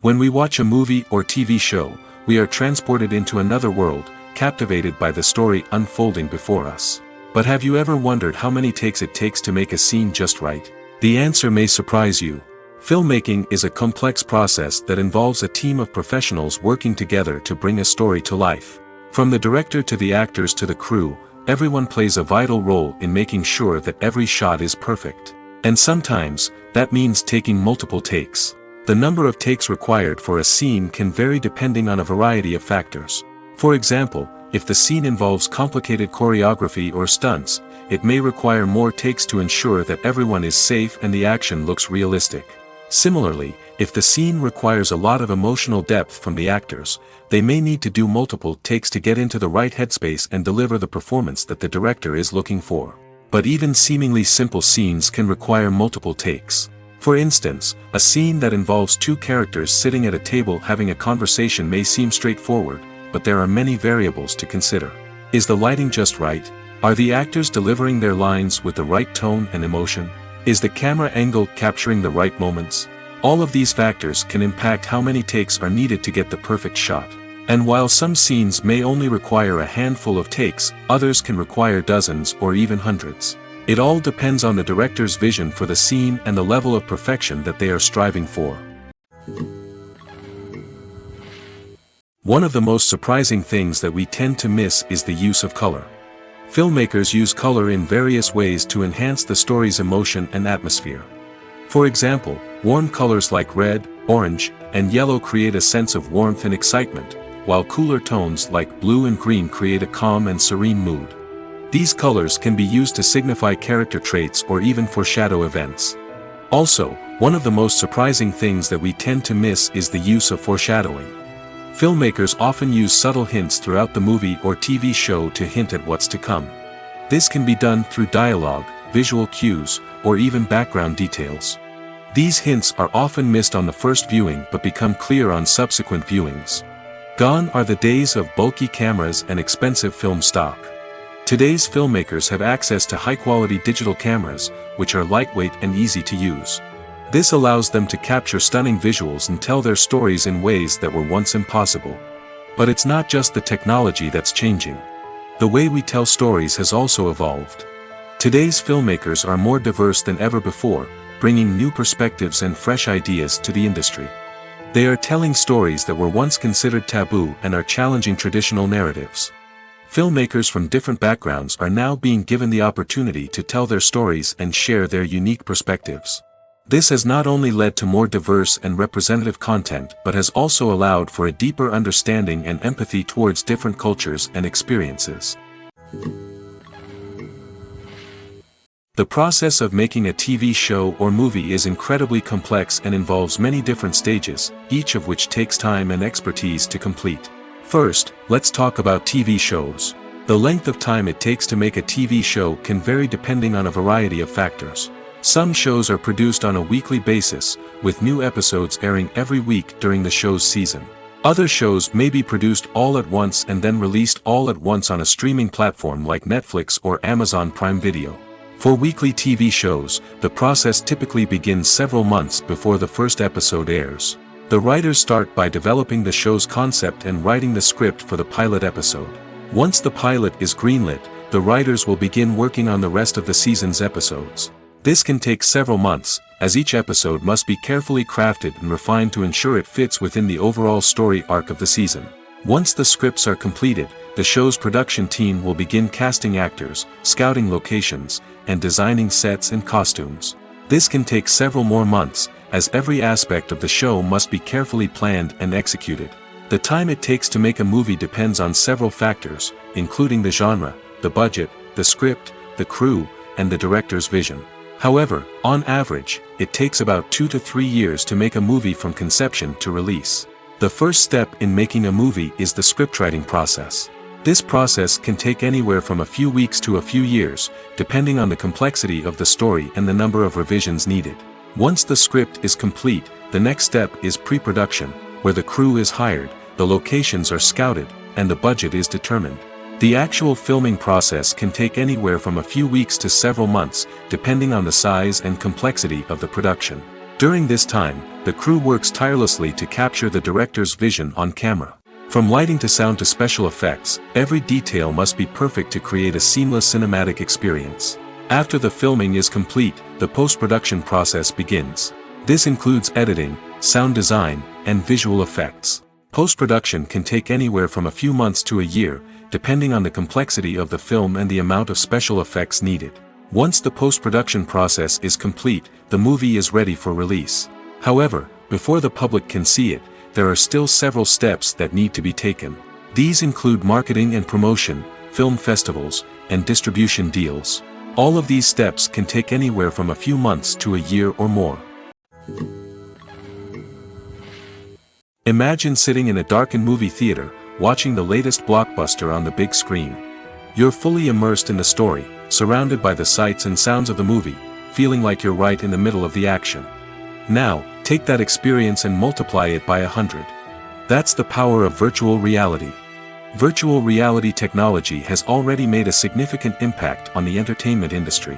When we watch a movie or TV show, we are transported into another world, captivated by the story unfolding before us. But have you ever wondered how many takes it takes to make a scene just right? The answer may surprise you. Filmmaking is a complex process that involves a team of professionals working together to bring a story to life. From the director to the actors to the crew, everyone plays a vital role in making sure that every shot is perfect. And sometimes, that means taking multiple takes. The number of takes required for a scene can vary depending on a variety of factors. For example, if the scene involves complicated choreography or stunts, it may require more takes to ensure that everyone is safe and the action looks realistic. Similarly, if the scene requires a lot of emotional depth from the actors, they may need to do multiple takes to get into the right headspace and deliver the performance that the director is looking for. But even seemingly simple scenes can require multiple takes. For instance, a scene that involves two characters sitting at a table having a conversation may seem straightforward, but there are many variables to consider. Is the lighting just right? Are the actors delivering their lines with the right tone and emotion? Is the camera angle capturing the right moments? All of these factors can impact how many takes are needed to get the perfect shot. And while some scenes may only require a handful of takes, others can require dozens or even hundreds. It all depends on the director's vision for the scene and the level of perfection that they are striving for. One of the most surprising things that we tend to miss is the use of color. Filmmakers use color in various ways to enhance the story's emotion and atmosphere. For example, warm colors like red, orange, and yellow create a sense of warmth and excitement, while cooler tones like blue and green create a calm and serene mood. These colors can be used to signify character traits or even foreshadow events. Also, one of the most surprising things that we tend to miss is the use of foreshadowing. Filmmakers often use subtle hints throughout the movie or TV show to hint at what's to come. This can be done through dialogue, visual cues, or even background details. These hints are often missed on the first viewing but become clear on subsequent viewings. Gone are the days of bulky cameras and expensive film stock. Today's filmmakers have access to high-quality digital cameras, which are lightweight and easy to use. This allows them to capture stunning visuals and tell their stories in ways that were once impossible. But it's not just the technology that's changing. The way we tell stories has also evolved. Today's filmmakers are more diverse than ever before, bringing new perspectives and fresh ideas to the industry. They are telling stories that were once considered taboo and are challenging traditional narratives. Filmmakers from different backgrounds are now being given the opportunity to tell their stories and share their unique perspectives. This has not only led to more diverse and representative content but has also allowed for a deeper understanding and empathy towards different cultures and experiences. The process of making a TV show or movie is incredibly complex and involves many different stages, each of which takes time and expertise to complete. First, let's talk about TV shows. The length of time it takes to make a TV show can vary depending on a variety of factors. Some shows are produced on a weekly basis, with new episodes airing every week during the show's season. Other shows may be produced all at once and then released all at once on a streaming platform like Netflix or Amazon Prime Video. For weekly TV shows, the process typically begins several months before the first episode airs. The writers start by developing the show's concept and writing the script for the pilot episode. Once the pilot is greenlit, the writers will begin working on the rest of the season's episodes. This can take several months, as each episode must be carefully crafted and refined to ensure it fits within the overall story arc of the season. Once the scripts are completed, the show's production team will begin casting actors, scouting locations, and designing sets and costumes. This can take several more months, as every aspect of the show must be carefully planned and executed. The time it takes to make a movie depends on several factors, including the genre, the budget, the script, the crew, and the director's vision. However, on average, it takes about 2 to 3 years to make a movie from conception to release. The first step in making a movie is the scriptwriting process. This process can take anywhere from a few weeks to a few years, depending on the complexity of the story and the number of revisions needed. Once the script is complete, the next step is pre-production, where the crew is hired, the locations are scouted, and the budget is determined. The actual filming process can take anywhere from a few weeks to several months, depending on the size and complexity of the production. During this time, the crew works tirelessly to capture the director's vision on camera. From lighting to sound to special effects, every detail must be perfect to create a seamless cinematic experience. After the filming is complete, the post-production process begins. This includes editing, sound design, and visual effects. Post-production can take anywhere from a few months to a year, depending on the complexity of the film and the amount of special effects needed. Once the post-production process is complete, the movie is ready for release. However, before the public can see it, there are still several steps that need to be taken. These include marketing and promotion, film festivals, and distribution deals. All of these steps can take anywhere from a few months to a year or more. Imagine sitting in a darkened movie theater, watching the latest blockbuster on the big screen. You're fully immersed in the story, surrounded by the sights and sounds of the movie, feeling like you're right in the middle of the action. Now, take that experience and multiply it by 100. That's the power of virtual reality. Virtual reality technology has already made a significant impact on the entertainment industry.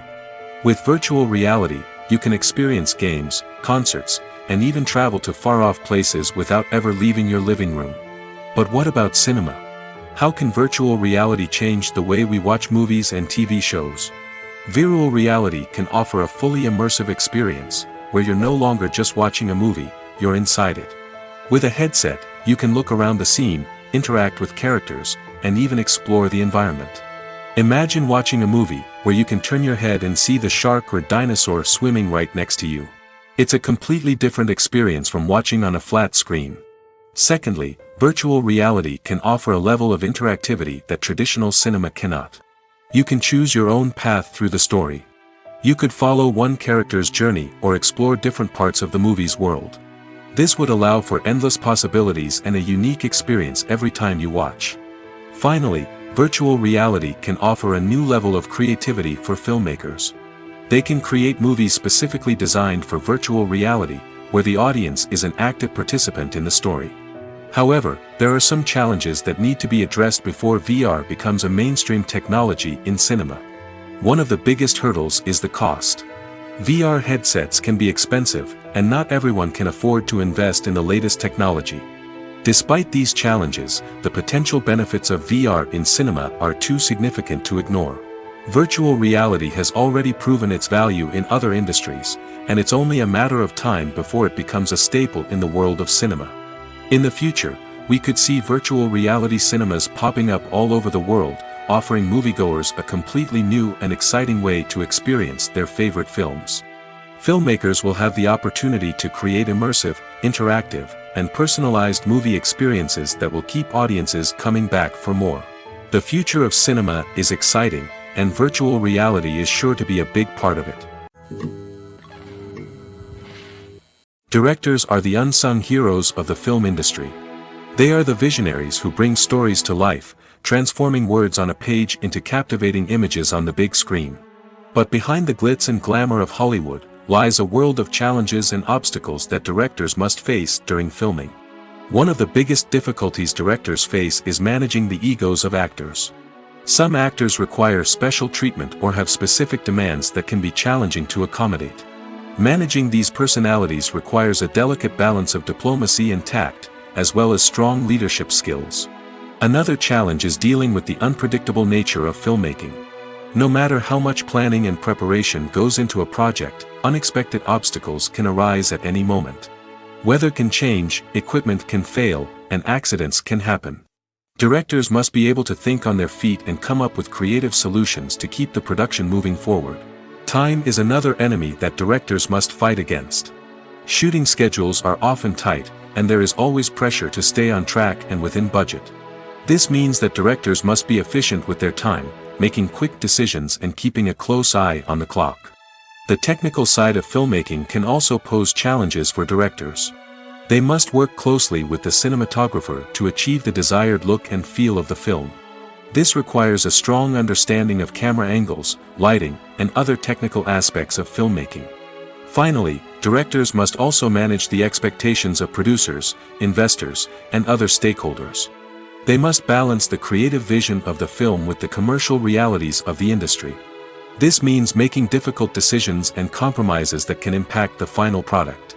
With virtual reality, you can experience games, concerts, and even travel to far-off places without ever leaving your living room. But what about cinema? How can virtual reality change the way we watch movies and TV shows? Virtual reality can offer a fully immersive experience, where you're no longer just watching a movie, you're inside it. With a headset, you can look around the scene, interact with characters, and even explore the environment. Imagine watching a movie, where you can turn your head and see the shark or dinosaur swimming right next to you. It's a completely different experience from watching on a flat screen. Secondly, virtual reality can offer a level of interactivity that traditional cinema cannot. You can choose your own path through the story. You could follow one character's journey or explore different parts of the movie's world. This would allow for endless possibilities and a unique experience every time you watch. Finally, virtual reality can offer a new level of creativity for filmmakers. They can create movies specifically designed for virtual reality, where the audience is an active participant in the story. However, there are some challenges that need to be addressed before VR becomes a mainstream technology in cinema. One of the biggest hurdles is the cost. VR headsets can be expensive, and not everyone can afford to invest in the latest technology. Despite these challenges, the potential benefits of VR in cinema are too significant to ignore. Virtual reality has already proven its value in other industries, and it's only a matter of time before it becomes a staple in the world of cinema. In the future, we could see virtual reality cinemas popping up all over the world, offering moviegoers a completely new and exciting way to experience their favorite films. Filmmakers will have the opportunity to create immersive, interactive, and personalized movie experiences that will keep audiences coming back for more. The future of cinema is exciting, and virtual reality is sure to be a big part of it. Directors are the unsung heroes of the film industry. They are the visionaries who bring stories to life, transforming words on a page into captivating images on the big screen. But behind the glitz and glamour of Hollywood, lies a world of challenges and obstacles that directors must face during filming. One of the biggest difficulties directors face is managing the egos of actors. Some actors require special treatment or have specific demands that can be challenging to accommodate. Managing these personalities requires a delicate balance of diplomacy and tact, as well as strong leadership skills. Another challenge is dealing with the unpredictable nature of filmmaking. No matter how much planning and preparation goes into a project, unexpected obstacles can arise at any moment. Weather can change, equipment can fail, and accidents can happen. Directors must be able to think on their feet and come up with creative solutions to keep the production moving forward. Time is another enemy that directors must fight against. Shooting schedules are often tight, and there is always pressure to stay on track and within budget. This means that directors must be efficient with their time, making quick decisions and keeping a close eye on the clock. The technical side of filmmaking can also pose challenges for directors. They must work closely with the cinematographer to achieve the desired look and feel of the film. This requires a strong understanding of camera angles, lighting, and other technical aspects of filmmaking. Finally, directors must also manage the expectations of producers, investors, and other stakeholders. They must balance the creative vision of the film with the commercial realities of the industry. This means making difficult decisions and compromises that can impact the final product.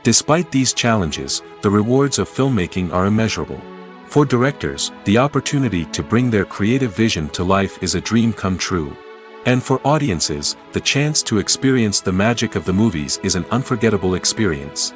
Despite these challenges, the rewards of filmmaking are immeasurable. For directors, the opportunity to bring their creative vision to life is a dream come true. And for audiences, the chance to experience the magic of the movies is an unforgettable experience.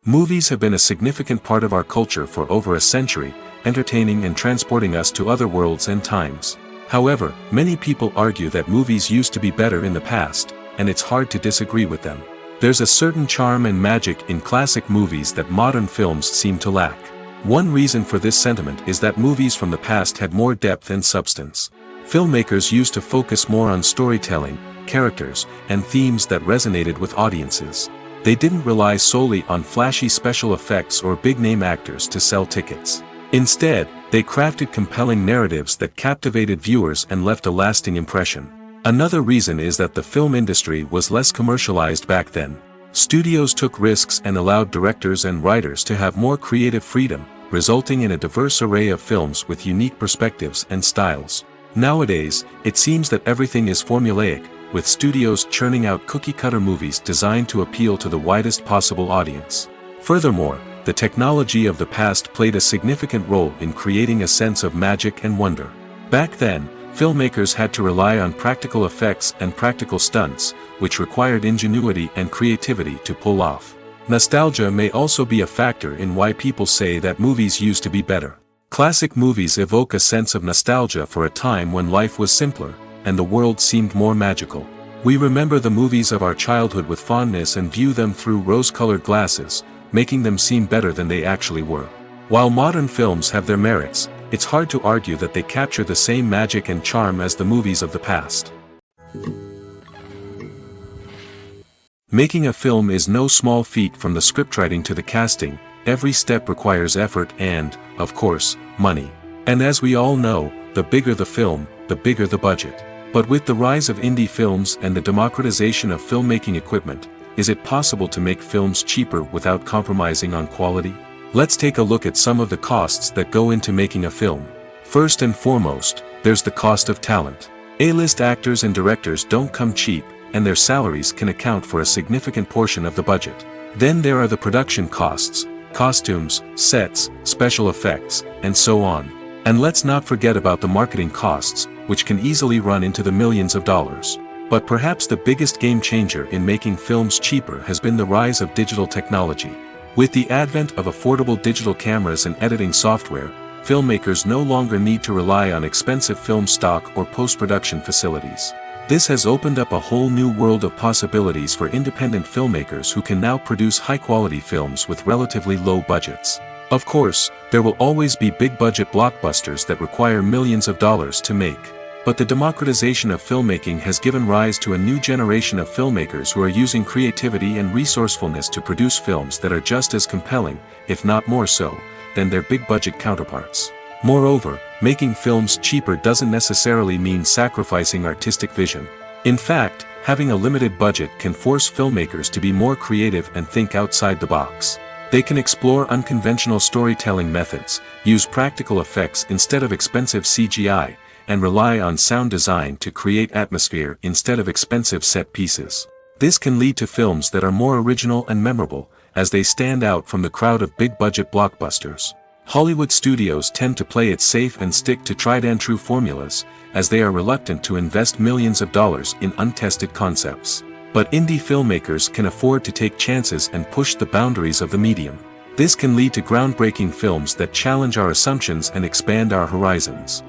Movies have been a significant part of our culture for over a century, entertaining and transporting us to other worlds and times. However, many people argue that movies used to be better in the past, and it's hard to disagree with them. There's a certain charm and magic in classic movies that modern films seem to lack. One reason for this sentiment is that movies from the past had more depth and substance. Filmmakers used to focus more on storytelling, characters, and themes that resonated with audiences. They didn't rely solely on flashy special effects or big-name actors to sell tickets. Instead, They crafted compelling narratives that captivated viewers and left a lasting impression. Another reason is that the film industry was less commercialized back then. Studios took risks and allowed directors and writers to have more creative freedom, resulting in a diverse array of films with unique perspectives and styles. Nowadays, it seems that everything is formulaic, with studios churning out cookie-cutter movies designed to appeal to the widest possible audience. Furthermore, the technology of the past played a significant role in creating a sense of magic and wonder. Back then, filmmakers had to rely on practical effects and practical stunts, which required ingenuity and creativity to pull off. Nostalgia may also be a factor in why people say that movies used to be better. Classic movies evoke a sense of nostalgia for a time when life was simpler, and the world seemed more magical. We remember the movies of our childhood with fondness and view them through rose-colored glasses, making them seem better than they actually were. While modern films have their merits, it's hard to argue that they capture the same magic and charm as the movies of the past. Making a film is no small feat. From the scriptwriting to the casting, every step requires effort and, of course, money. And as we all know, the bigger the film, the bigger the budget. But with the rise of indie films and the democratization of filmmaking equipment, is it possible to make films cheaper without compromising on quality? Let's take a look at some of the costs that go into making a film. First and foremost, there's the cost of talent. A-list actors and directors don't come cheap, and their salaries can account for a significant portion of the budget. Then there are the production costs, costumes, sets, special effects, and so on. And let's not forget about the marketing costs, which can easily run into the millions of dollars. But perhaps the biggest game changer in making films cheaper has been the rise of digital technology. With the advent of affordable digital cameras and editing software, filmmakers no longer need to rely on expensive film stock or post-production facilities. This has opened up a whole new world of possibilities for independent filmmakers who can now produce high-quality films with relatively low budgets. Of course, there will always be big-budget blockbusters that require millions of dollars to make. But the democratization of filmmaking has given rise to a new generation of filmmakers who are using creativity and resourcefulness to produce films that are just as compelling, if not more so, than their big-budget counterparts. Moreover, making films cheaper doesn't necessarily mean sacrificing artistic vision. In fact, having a limited budget can force filmmakers to be more creative and think outside the box. They can explore unconventional storytelling methods, use practical effects instead of expensive CGI, and rely on sound design to create atmosphere instead of expensive set pieces. This can lead to films that are more original and memorable, as they stand out from the crowd of big-budget blockbusters. Hollywood studios tend to play it safe and stick to tried-and-true formulas, as they are reluctant to invest millions of dollars in untested concepts. But indie filmmakers can afford to take chances and push the boundaries of the medium. This can lead to groundbreaking films that challenge our assumptions and expand our horizons.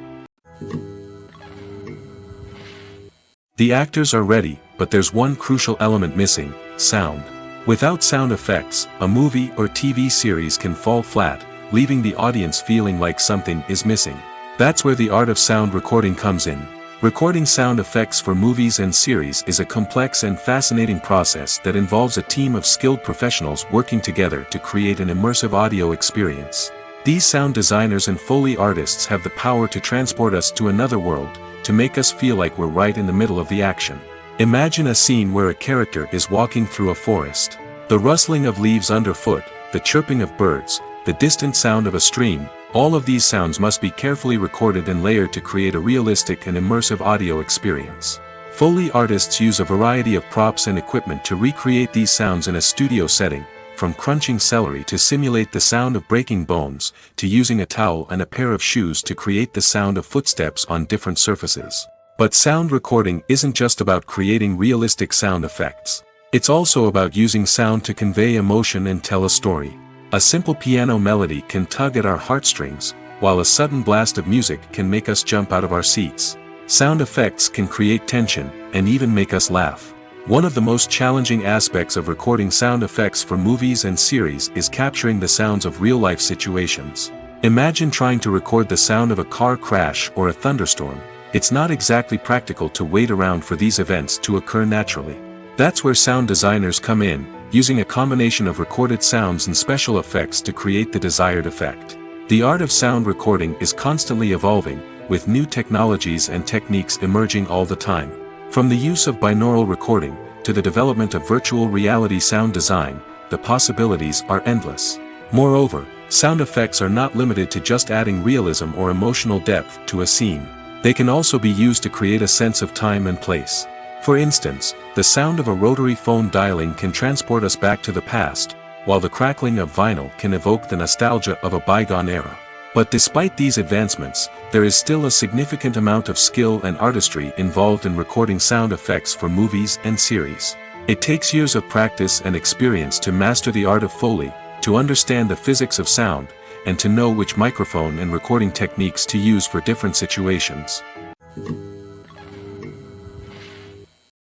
The actors are ready, but there's one crucial element missing: sound. Without sound effects, a movie or TV series can fall flat, leaving the audience feeling like something is missing. That's where the art of sound recording comes in. Recording sound effects for movies and series is a complex and fascinating process that involves a team of skilled professionals working together to create an immersive audio experience. These sound designers and Foley artists have the power to transport us to another world, to make us feel like we're right in the middle of the action. Imagine a scene where a character is walking through a forest. The rustling of leaves underfoot, the chirping of birds, the distant sound of a stream, all of these sounds must be carefully recorded and layered to create a realistic and immersive audio experience. Foley artists use a variety of props and equipment to recreate these sounds in a studio setting, from crunching celery to simulate the sound of breaking bones, to using a towel and a pair of shoes to create the sound of footsteps on different surfaces. But sound recording isn't just about creating realistic sound effects. It's also about using sound to convey emotion and tell a story. A simple piano melody can tug at our heartstrings, while a sudden blast of music can make us jump out of our seats. Sound effects can create tension, and even make us laugh. One of the most challenging aspects of recording sound effects for movies and series is capturing the sounds of real-life situations. Imagine trying to record the sound of a car crash or a thunderstorm. It's not exactly practical to wait around for these events to occur naturally. That's where sound designers come in, using a combination of recorded sounds and special effects to create the desired effect. The art of sound recording is constantly evolving, with new technologies and techniques emerging all the time. From the use of binaural recording, to the development of virtual reality sound design, the possibilities are endless. Moreover, sound effects are not limited to just adding realism or emotional depth to a scene. They can also be used to create a sense of time and place. For instance, the sound of a rotary phone dialing can transport us back to the past, while the crackling of vinyl can evoke the nostalgia of a bygone era. But despite these advancements, there is still a significant amount of skill and artistry involved in recording sound effects for movies and series. It takes years of practice and experience to master the art of Foley, to understand the physics of sound, and to know which microphone and recording techniques to use for different situations.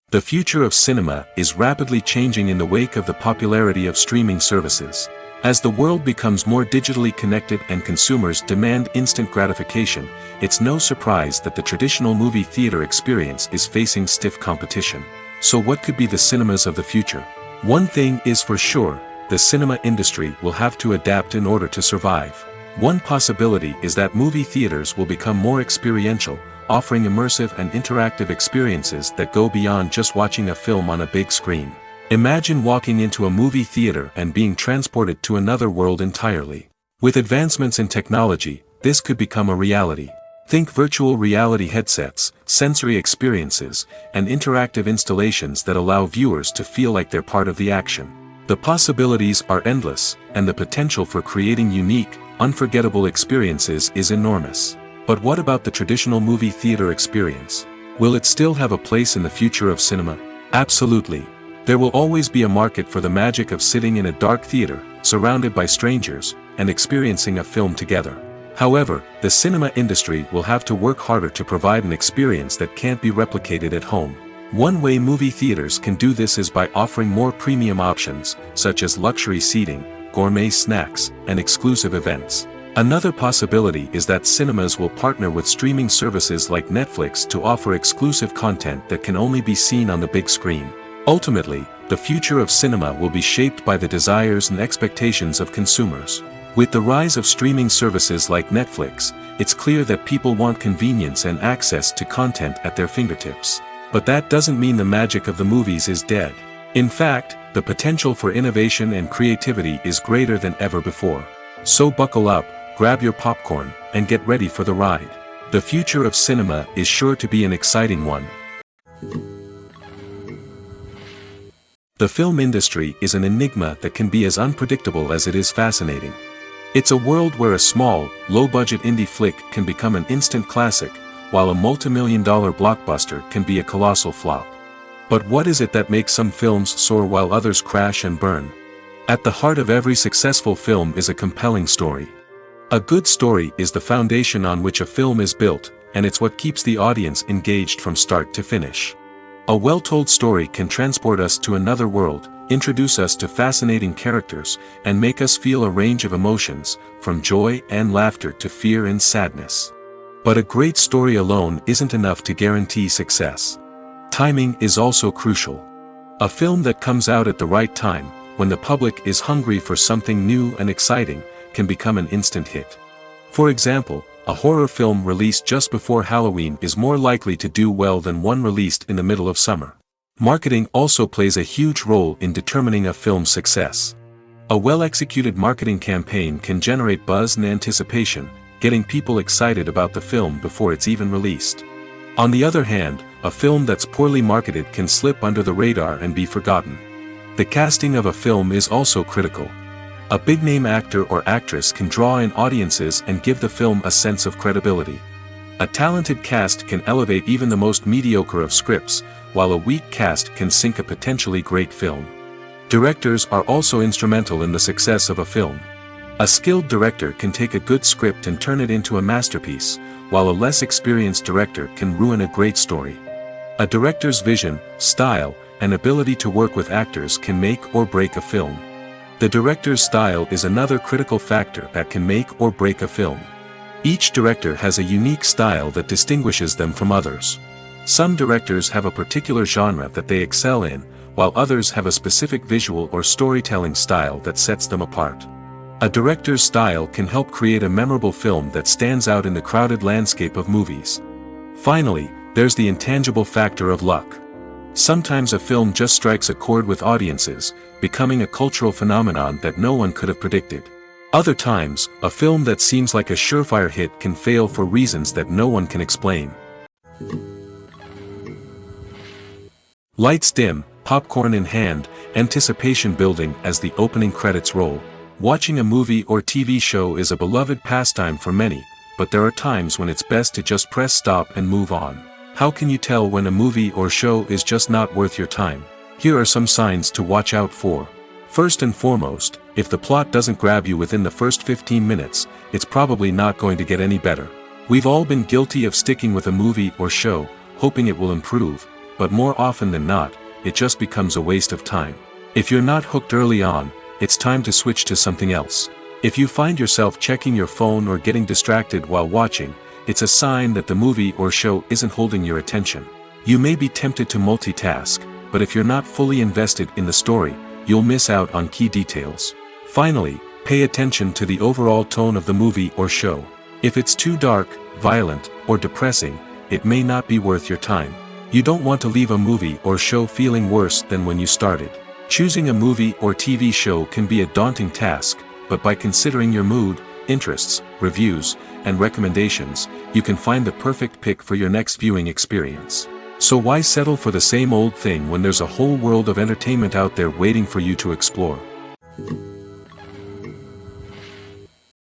The future of cinema is rapidly changing in the wake of the popularity of streaming services. As the world becomes more digitally connected and consumers demand instant gratification, it's no surprise that the traditional movie theater experience is facing stiff competition. So what could be the cinemas of the future? One thing is for sure, the cinema industry will have to adapt in order to survive. One possibility is that movie theaters will become more experiential, offering immersive and interactive experiences that go beyond just watching a film on a big screen. Imagine walking into a movie theater and being transported to another world entirely. With advancements in technology, this could become a reality. Think virtual reality headsets, sensory experiences, and interactive installations that allow viewers to feel like they're part of the action. The possibilities are endless, and the potential for creating unique, unforgettable experiences is enormous. But what about the traditional movie theater experience? Will it still have a place in the future of cinema? Absolutely. There will always be a market for the magic of sitting in a dark theater, surrounded by strangers, and experiencing a film together. However, the cinema industry will have to work harder to provide an experience that can't be replicated at home. One way movie theaters can do this is by offering more premium options, such as luxury seating, gourmet snacks, and exclusive events. Another possibility is that cinemas will partner with streaming services like Netflix to offer exclusive content that can only be seen on the big screen. Ultimately, the future of cinema will be shaped by the desires and expectations of consumers. With the rise of streaming services like Netflix, it's clear that people want convenience and access to content at their fingertips. But that doesn't mean the magic of the movies is dead. In fact, the potential for innovation and creativity is greater than ever before. So buckle up, grab your popcorn, and get ready for the ride. The future of cinema is sure to be an exciting one. The film industry is an enigma that can be as unpredictable as it is fascinating. It's a world where a small, low-budget indie flick can become an instant classic, while a multi-million-dollar blockbuster can be a colossal flop. But what is it that makes some films soar while others crash and burn? At the heart of every successful film is a compelling story. A good story is the foundation on which a film is built, and it's what keeps the audience engaged from start to finish. A well-told story can transport us to another world, introduce us to fascinating characters, and make us feel a range of emotions, from joy and laughter to fear and sadness. But a great story alone isn't enough to guarantee success. Timing is also crucial. A film that comes out at the right time, when the public is hungry for something new and exciting, can become an instant hit. For example, a horror film released just before Halloween is more likely to do well than one released in the middle of summer. Marketing also plays a huge role in determining a film's success. A well-executed marketing campaign can generate buzz and anticipation, getting people excited about the film before it's even released. On the other hand, a film that's poorly marketed can slip under the radar and be forgotten. The casting of a film is also critical. A big-name actor or actress can draw in audiences and give the film a sense of credibility. A talented cast can elevate even the most mediocre of scripts, while a weak cast can sink a potentially great film. Directors are also instrumental in the success of a film. A skilled director can take a good script and turn it into a masterpiece, while a less experienced director can ruin a great story. A director's vision, style, and ability to work with actors can make or break a film. The director's style is another critical factor that can make or break a film. Each director has a unique style that distinguishes them from others. Some directors have a particular genre that they excel in, while others have a specific visual or storytelling style that sets them apart. A director's style can help create a memorable film that stands out in the crowded landscape of movies. Finally, there's the intangible factor of luck. Sometimes a film just strikes a chord with audiences, becoming a cultural phenomenon that no one could have predicted. Other times, a film that seems like a surefire hit can fail for reasons that no one can explain. Lights dim, popcorn in hand, anticipation building as the opening credits roll. Watching a movie or TV show is a beloved pastime for many, but there are times when it's best to just press stop and move on. How can you tell when a movie or show is just not worth your time? Here are some signs to watch out for. First and foremost, if the plot doesn't grab you within the first 15 minutes, it's probably not going to get any better. We've all been guilty of sticking with a movie or show, hoping it will improve, but more often than not, it just becomes a waste of time. If you're not hooked early on, it's time to switch to something else. If you find yourself checking your phone or getting distracted while watching, it's a sign that the movie or show isn't holding your attention. You may be tempted to multitask, but if you're not fully invested in the story, you'll miss out on key details. Finally, pay attention to the overall tone of the movie or show. If it's too dark, violent, or depressing, it may not be worth your time. You don't want to leave a movie or show feeling worse than when you started. Choosing a movie or TV show can be a daunting task, but by considering your mood, interests, reviews, and recommendations, you can find the perfect pick for your next viewing experience. So why settle for the same old thing when there's a whole world of entertainment out there waiting for you to explore?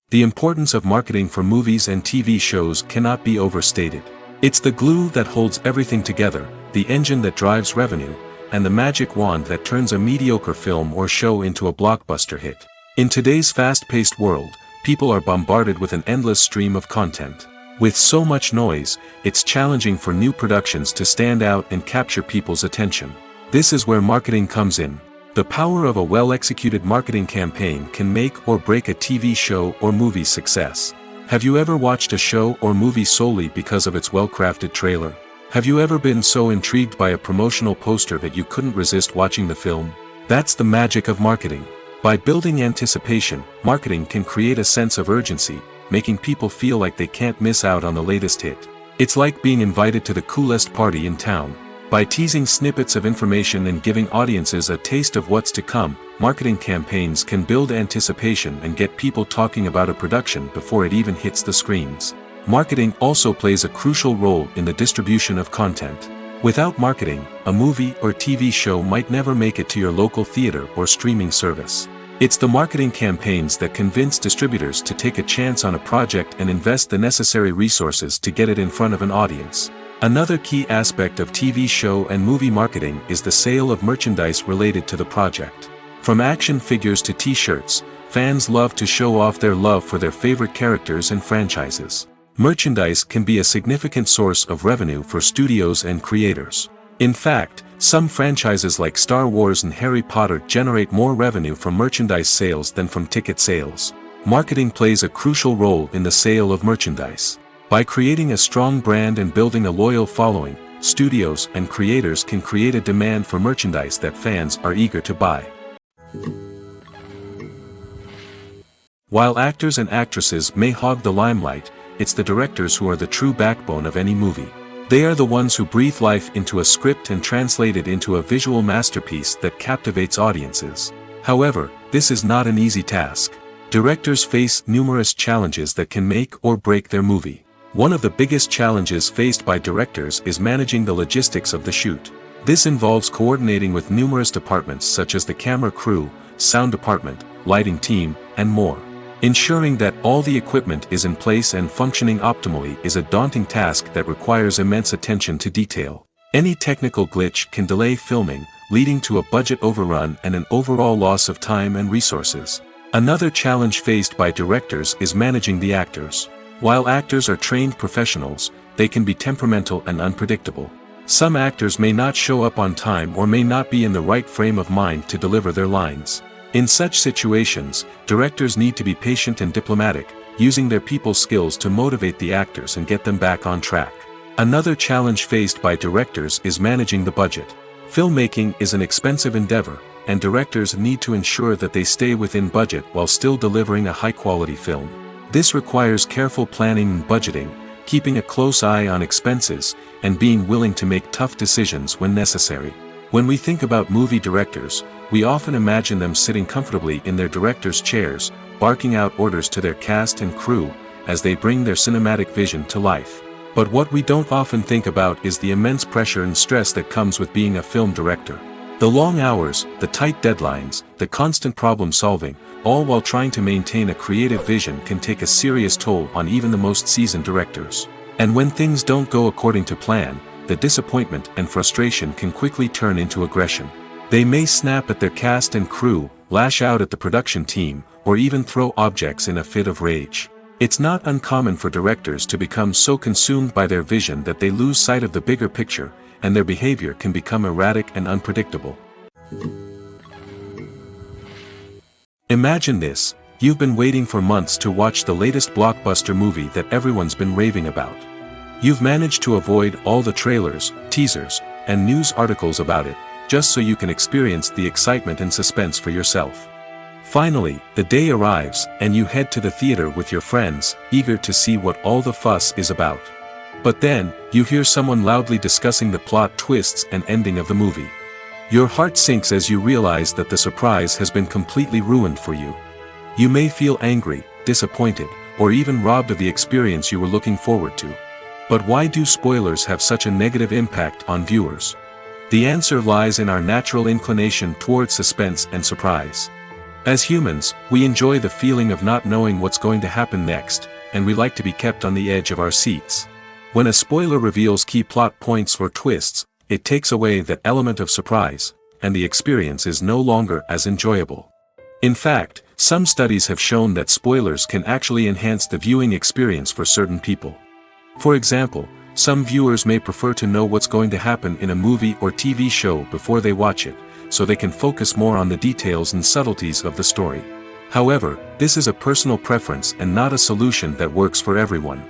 The importance of marketing for movies and TV shows cannot be overstated. It's the glue that holds everything together, the engine that drives revenue, and the magic wand that turns a mediocre film or show into a blockbuster hit. In today's fast-paced world, people are bombarded with an endless stream of content. With so much noise, it's challenging for new productions to stand out and capture people's attention. This is where marketing comes in. The power of a well-executed marketing campaign can make or break a TV show or movie's success. Have you ever watched a show or movie solely because of its well-crafted trailer? Have you ever been so intrigued by a promotional poster that you couldn't resist watching the film? That's the magic of marketing. By building anticipation, marketing can create a sense of urgency, making people feel like they can't miss out on the latest hit. It's like being invited to the coolest party in town. By teasing snippets of information and giving audiences a taste of what's to come, marketing campaigns can build anticipation and get people talking about a production before it even hits the screens. Marketing also plays a crucial role in the distribution of content. Without marketing, a movie or TV show might never make it to your local theater or streaming service. It's the marketing campaigns that convince distributors to take a chance on a project and invest the necessary resources to get it in front of an audience. Another key aspect of TV show and movie marketing is the sale of merchandise related to the project. From action figures to t-shirts, fans love to show off their love for their favorite characters and franchises. Merchandise can be a significant source of revenue for studios and creators. In fact, some franchises like Star Wars and Harry Potter generate more revenue from merchandise sales than from ticket sales. Marketing plays a crucial role in the sale of merchandise. By creating a strong brand and building a loyal following, studios and creators can create a demand for merchandise that fans are eager to buy. While actors and actresses may hog the limelight, it's the directors who are the true backbone of any movie. They are the ones who breathe life into a script and translate it into a visual masterpiece that captivates audiences. However, this is not an easy task. Directors face numerous challenges that can make or break their movie. One of the biggest challenges faced by directors is managing the logistics of the shoot. This involves coordinating with numerous departments such as the camera crew, sound department, lighting team, and more. Ensuring that all the equipment is in place and functioning optimally is a daunting task that requires immense attention to detail. Any technical glitch can delay filming, leading to a budget overrun and an overall loss of time and resources. Another challenge faced by directors is managing the actors. While actors are trained professionals, they can be temperamental and unpredictable. Some actors may not show up on time or may not be in the right frame of mind to deliver their lines. In such situations, directors need to be patient and diplomatic, using their people skills to motivate the actors and get them back on track. Another challenge faced by directors is managing the budget. Filmmaking is an expensive endeavor, and directors need to ensure that they stay within budget while still delivering a high-quality film. This requires careful planning and budgeting, keeping a close eye on expenses, and being willing to make tough decisions when necessary. When we think about movie directors, we often imagine them sitting comfortably in their director's chairs, barking out orders to their cast and crew, as they bring their cinematic vision to life. But what we don't often think about is the immense pressure and stress that comes with being a film director. The long hours, the tight deadlines, the constant problem solving, all while trying to maintain a creative vision can take a serious toll on even the most seasoned directors. And when things don't go according to plan, the disappointment and frustration can quickly turn into aggression. They may snap at their cast and crew, lash out at the production team, or even throw objects in a fit of rage. It's not uncommon for directors to become so consumed by their vision that they lose sight of the bigger picture, and their behavior can become erratic and unpredictable. Imagine this: you've been waiting for months to watch the latest blockbuster movie that everyone's been raving about. You've managed to avoid all the trailers, teasers, and news articles about it, just so you can experience the excitement and suspense for yourself. Finally, the day arrives, and you head to the theater with your friends, eager to see what all the fuss is about. But then, you hear someone loudly discussing the plot twists and ending of the movie. Your heart sinks as you realize that the surprise has been completely ruined for you. You may feel angry, disappointed, or even robbed of the experience you were looking forward to. But why do spoilers have such a negative impact on viewers? The answer lies in our natural inclination towards suspense and surprise. As humans, we enjoy the feeling of not knowing what's going to happen next, and we like to be kept on the edge of our seats. When a spoiler reveals key plot points or twists, it takes away that element of surprise, and the experience is no longer as enjoyable. In fact, some studies have shown that spoilers can actually enhance the viewing experience for certain people. For example, some viewers may prefer to know what's going to happen in a movie or TV show before they watch it, so they can focus more on the details and subtleties of the story. However, this is a personal preference and not a solution that works for everyone.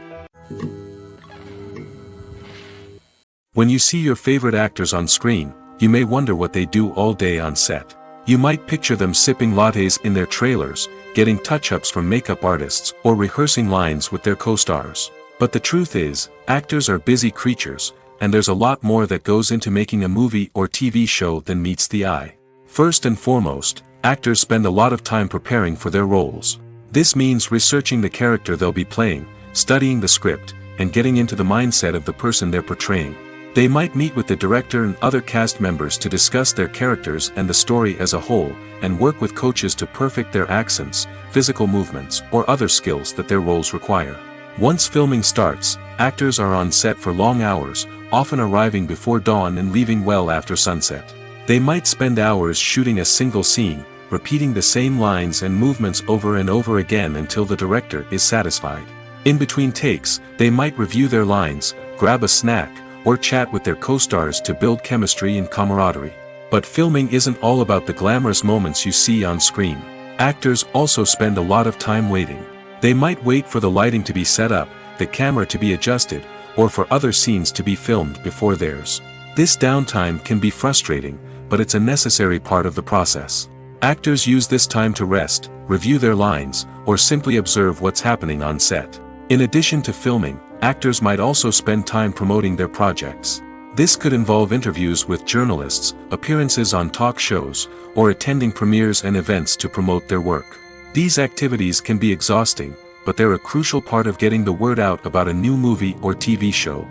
When you see your favorite actors on screen, you may wonder what they do all day on set. You might picture them sipping lattes in their trailers, getting touch-ups from makeup artists, or rehearsing lines with their co-stars. But the truth is, actors are busy creatures, and there's a lot more that goes into making a movie or TV show than meets the eye. First and foremost, actors spend a lot of time preparing for their roles. This means researching the character they'll be playing, studying the script, and getting into the mindset of the person they're portraying. They might meet with the director and other cast members to discuss their characters and the story as a whole, and work with coaches to perfect their accents, physical movements, or other skills that their roles require. Once filming starts, actors are on set for long hours, often arriving before dawn and leaving well after sunset. They might spend hours shooting a single scene, repeating the same lines and movements over and over again until the director is satisfied. In between takes, they might review their lines, grab a snack, or chat with their co-stars to build chemistry and camaraderie. But filming isn't all about the glamorous moments you see on screen. Actors also spend a lot of time waiting. They might wait for the lighting to be set up, the camera to be adjusted, or for other scenes to be filmed before theirs. This downtime can be frustrating, but it's a necessary part of the process. Actors use this time to rest, review their lines, or simply observe what's happening on set. In addition to filming, actors might also spend time promoting their projects. This could involve interviews with journalists, appearances on talk shows, or attending premieres and events to promote their work. These activities can be exhausting, but they're a crucial part of getting the word out about a new movie or TV show.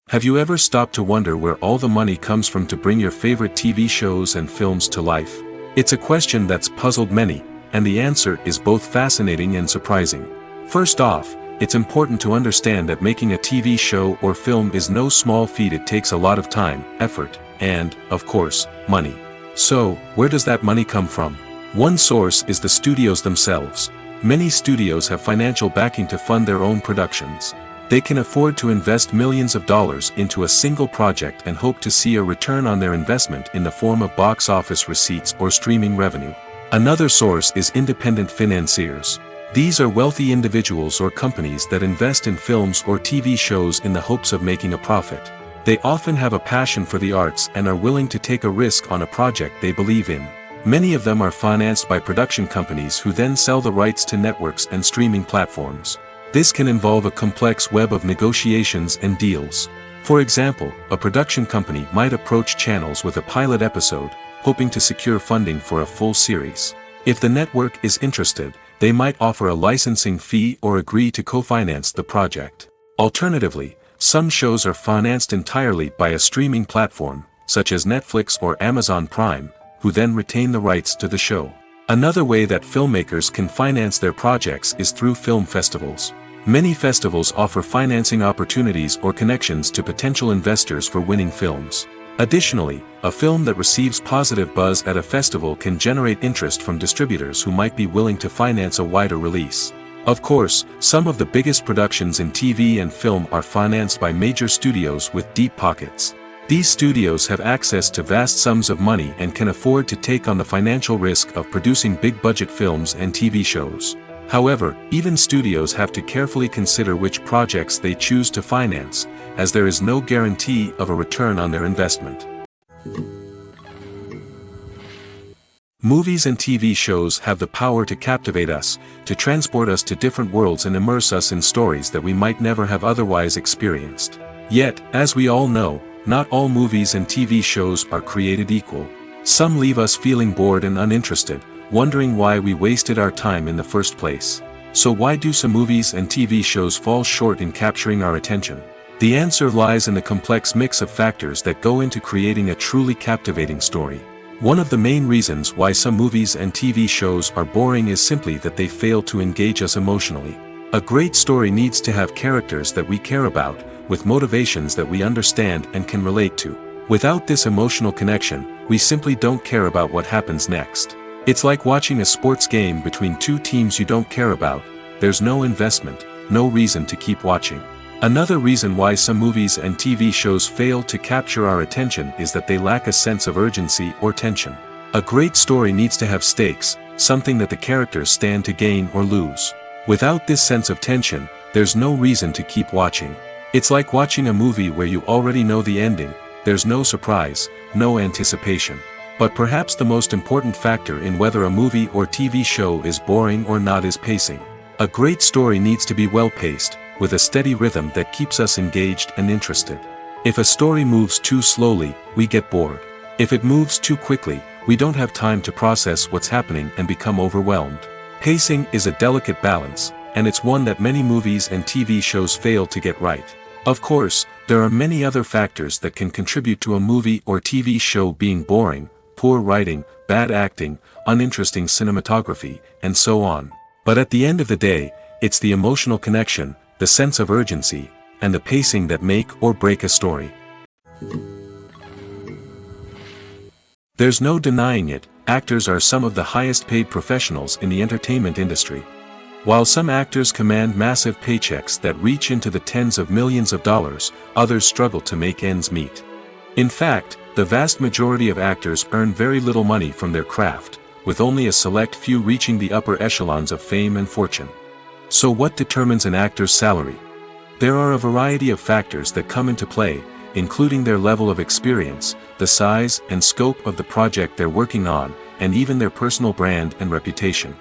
Have you ever stopped to wonder where all the money comes from to bring your favorite TV shows and films to life? It's a question that's puzzled many, and the answer is both fascinating and surprising. First off, it's important to understand that making a TV show or film is no small feat. It takes a lot of time, effort, and, of course, money. So, where does that money come from? One source is the studios themselves. Many studios have financial backing to fund their own productions. They can afford to invest millions of dollars into a single project and hope to see a return on their investment in the form of box office receipts or streaming revenue. Another source is independent financiers. These are wealthy individuals or companies that invest in films or TV shows in the hopes of making a profit. They often have a passion for the arts and are willing to take a risk on a project they believe in. Many of them are financed by production companies who then sell the rights to networks and streaming platforms. This can involve a complex web of negotiations and deals. For example, a production company might approach channels with a pilot episode, hoping to secure funding for a full series. If the network is interested, they might offer a licensing fee or agree to co-finance the project. Alternatively, some shows are financed entirely by a streaming platform, such as Netflix or Amazon Prime, who then retain the rights to the show. Another way that filmmakers can finance their projects is through film festivals. Many festivals offer financing opportunities or connections to potential investors for winning films. Additionally, a film that receives positive buzz at a festival can generate interest from distributors who might be willing to finance a wider release. Of course, some of the biggest productions in TV and film are financed by major studios with deep pockets. These studios have access to vast sums of money and can afford to take on the financial risk of producing big-budget films and TV shows. However, even studios have to carefully consider which projects they choose to finance, as there is no guarantee of a return on their investment. Movies and TV shows have the power to captivate us, to transport us to different worlds and immerse us in stories that we might never have otherwise experienced. Yet, as we all know, not all movies and TV shows are created equal. Some leave us feeling bored and uninterested, wondering why we wasted our time in the first place. So why do some movies and TV shows fall short in capturing our attention? The answer lies in the complex mix of factors that go into creating a truly captivating story. One of the main reasons why some movies and TV shows are boring is simply that they fail to engage us emotionally. A great story needs to have characters that we care about, with motivations that we understand and can relate to. Without this emotional connection, we simply don't care about what happens next. It's like watching a sports game between two teams you don't care about. There's no investment, no reason to keep watching. Another reason why some movies and TV shows fail to capture our attention is that they lack a sense of urgency or tension. A great story needs to have stakes, something that the characters stand to gain or lose. Without this sense of tension, there's no reason to keep watching. It's like watching a movie where you already know the ending. There's no surprise, no anticipation. But perhaps the most important factor in whether a movie or TV show is boring or not is pacing. A great story needs to be well-paced, with a steady rhythm that keeps us engaged and interested. If a story moves too slowly, we get bored. If it moves too quickly, we don't have time to process what's happening and become overwhelmed. Pacing is a delicate balance, and it's one that many movies and TV shows fail to get right. Of course, there are many other factors that can contribute to a movie or TV show being boring: poor writing, bad acting, uninteresting cinematography, and so on. But at the end of the day, it's the emotional connection, the sense of urgency, and the pacing that make or break a story. There's no denying it, actors are some of the highest paid professionals in the entertainment industry. While some actors command massive paychecks that reach into the tens of millions of dollars, others struggle to make ends meet. In fact, the vast majority of actors earn very little money from their craft, with only a select few reaching the upper echelons of fame and fortune. So what determines an actor's salary? There are a variety of factors that come into play, including their level of experience, the size and scope of the project they're working on, and even their personal brand and reputation.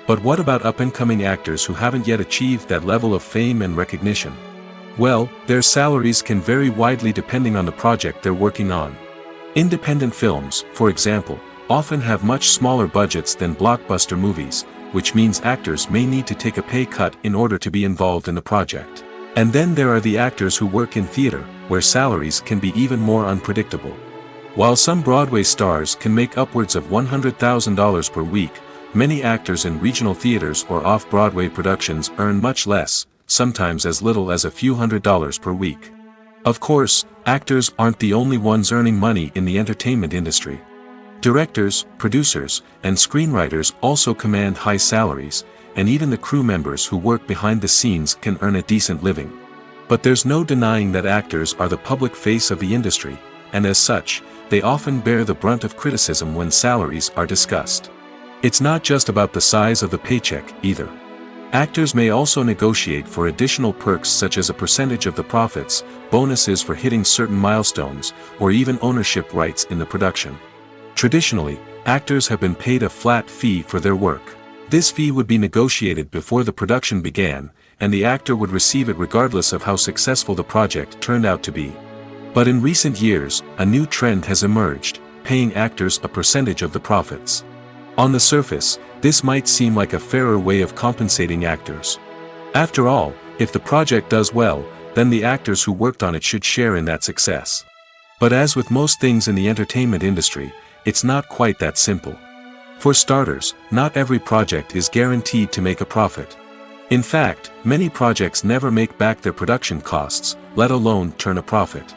But what about up-and-coming actors who haven't yet achieved that level of fame and recognition? Well, their salaries can vary widely depending on the project they're working on. Independent films, for example, often have much smaller budgets than blockbuster movies, which means actors may need to take a pay cut in order to be involved in the project. And then there are the actors who work in theater, where salaries can be even more unpredictable. While some Broadway stars can make upwards of $100,000 per week, many actors in regional theaters or off-Broadway productions earn much less, sometimes as little as a few $100s per week. Of course, actors aren't the only ones earning money in the entertainment industry. Directors, producers, and screenwriters also command high salaries, and even the crew members who work behind the scenes can earn a decent living. But there's no denying that actors are the public face of the industry, and as such, they often bear the brunt of criticism when salaries are discussed. It's not just about the size of the paycheck, either. Actors may also negotiate for additional perks such as a percentage of the profits, bonuses for hitting certain milestones, or even ownership rights in the production. Traditionally, actors have been paid a flat fee for their work. This fee would be negotiated before the production began, and the actor would receive it regardless of how successful the project turned out to be. But in recent years, a new trend has emerged, paying actors a percentage of the profits. On the surface, this might seem like a fairer way of compensating actors. After all, if the project does well, then the actors who worked on it should share in that success. But as with most things in the entertainment industry, it's not quite that simple. For starters, not every project is guaranteed to make a profit. In fact, many projects never make back their production costs, let alone turn a profit.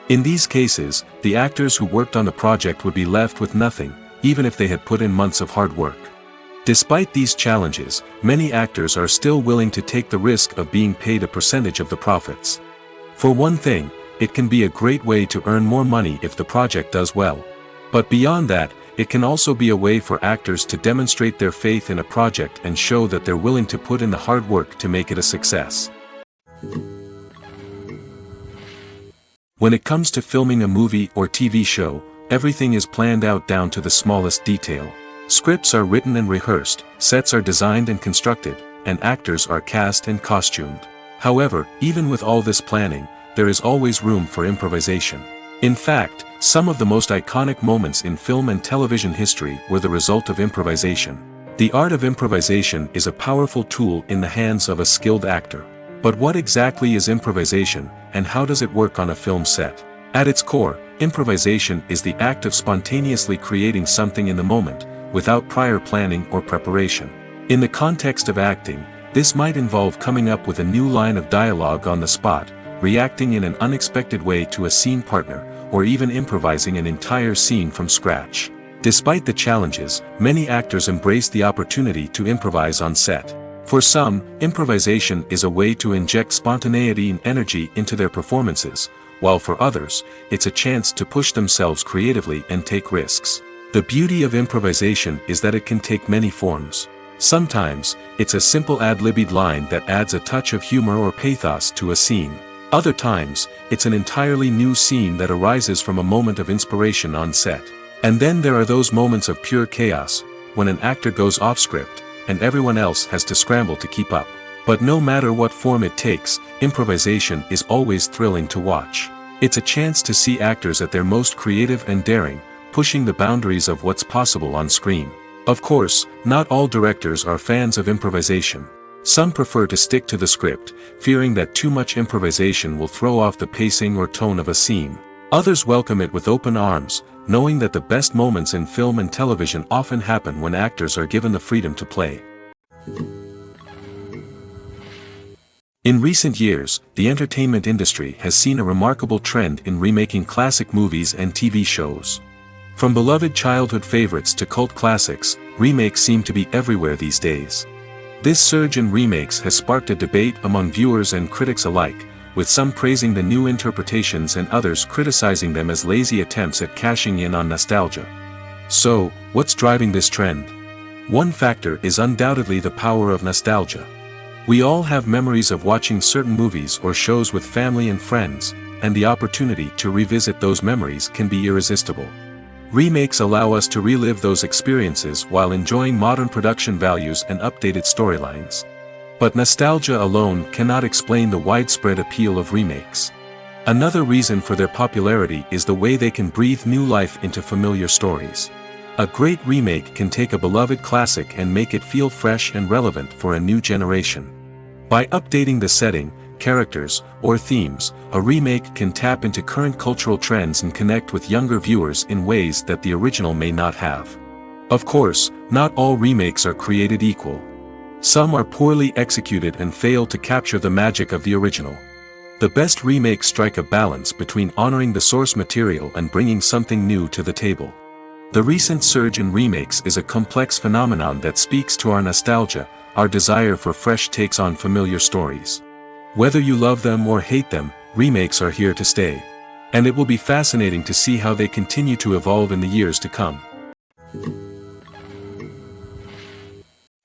In these cases, the actors who worked on the project would be left with nothing, even if they had put in months of hard work. Despite these challenges, many actors are still willing to take the risk of being paid a percentage of the profits. For one thing, it can be a great way to earn more money if the project does well. But beyond that, it can also be a way for actors to demonstrate their faith in a project and show that they're willing to put in the hard work to make it a success. When it comes to filming a movie or TV show, everything is planned out down to the smallest detail. Scripts are written and rehearsed, sets are designed and constructed, and actors are cast and costumed. However, even with all this planning, there is always room for improvisation. In fact, some of the most iconic moments in film and television history were the result of improvisation. The art of improvisation is a powerful tool in the hands of a skilled actor. But what exactly is improvisation, and how does it work on a film set? At its core, improvisation is the act of spontaneously creating something in the moment, without prior planning or preparation. In the context of acting, this might involve coming up with a new line of dialogue on the spot, reacting in an unexpected way to a scene partner, or even improvising an entire scene from scratch. Despite the challenges, many actors embrace the opportunity to improvise on set. For some, improvisation is a way to inject spontaneity and energy into their performances, while for others, it's a chance to push themselves creatively and take risks. The beauty of improvisation is that it can take many forms. Sometimes, it's a simple ad-libbed line that adds a touch of humor or pathos to a scene. Other times, it's an entirely new scene that arises from a moment of inspiration on set. And then there are those moments of pure chaos, when an actor goes off script, and everyone else has to scramble to keep up. But no matter what form it takes, improvisation is always thrilling to watch. It's a chance to see actors at their most creative and daring, pushing the boundaries of what's possible on screen. Of course, not all directors are fans of improvisation. Some prefer to stick to the script, fearing that too much improvisation will throw off the pacing or tone of a scene. Others welcome it with open arms, knowing that the best moments in film and television often happen when actors are given the freedom to play. In recent years, the entertainment industry has seen a remarkable trend in remaking classic movies and TV shows. From beloved childhood favorites to cult classics, remakes seem to be everywhere these days. This surge in remakes has sparked a debate among viewers and critics alike, with some praising the new interpretations and others criticizing them as lazy attempts at cashing in on nostalgia. So, what's driving this trend? One factor is undoubtedly the power of nostalgia. We all have memories of watching certain movies or shows with family and friends, and the opportunity to revisit those memories can be irresistible. Remakes allow us to relive those experiences while enjoying modern production values and updated storylines. But nostalgia alone cannot explain the widespread appeal of remakes. Another reason for their popularity is the way they can breathe new life into familiar stories. A great remake can take a beloved classic and make it feel fresh and relevant for a new generation. By updating the setting, characters, or themes, a remake can tap into current cultural trends and connect with younger viewers in ways that the original may not have. Of course, not all remakes are created equal. Some are poorly executed and fail to capture the magic of the original. The best remakes strike a balance between honoring the source material and bringing something new to the table. The recent surge in remakes is a complex phenomenon that speaks to our nostalgia, our desire for fresh takes on familiar stories. Whether you love them or hate them, remakes are here to stay. And it will be fascinating to see how they continue to evolve in the years to come.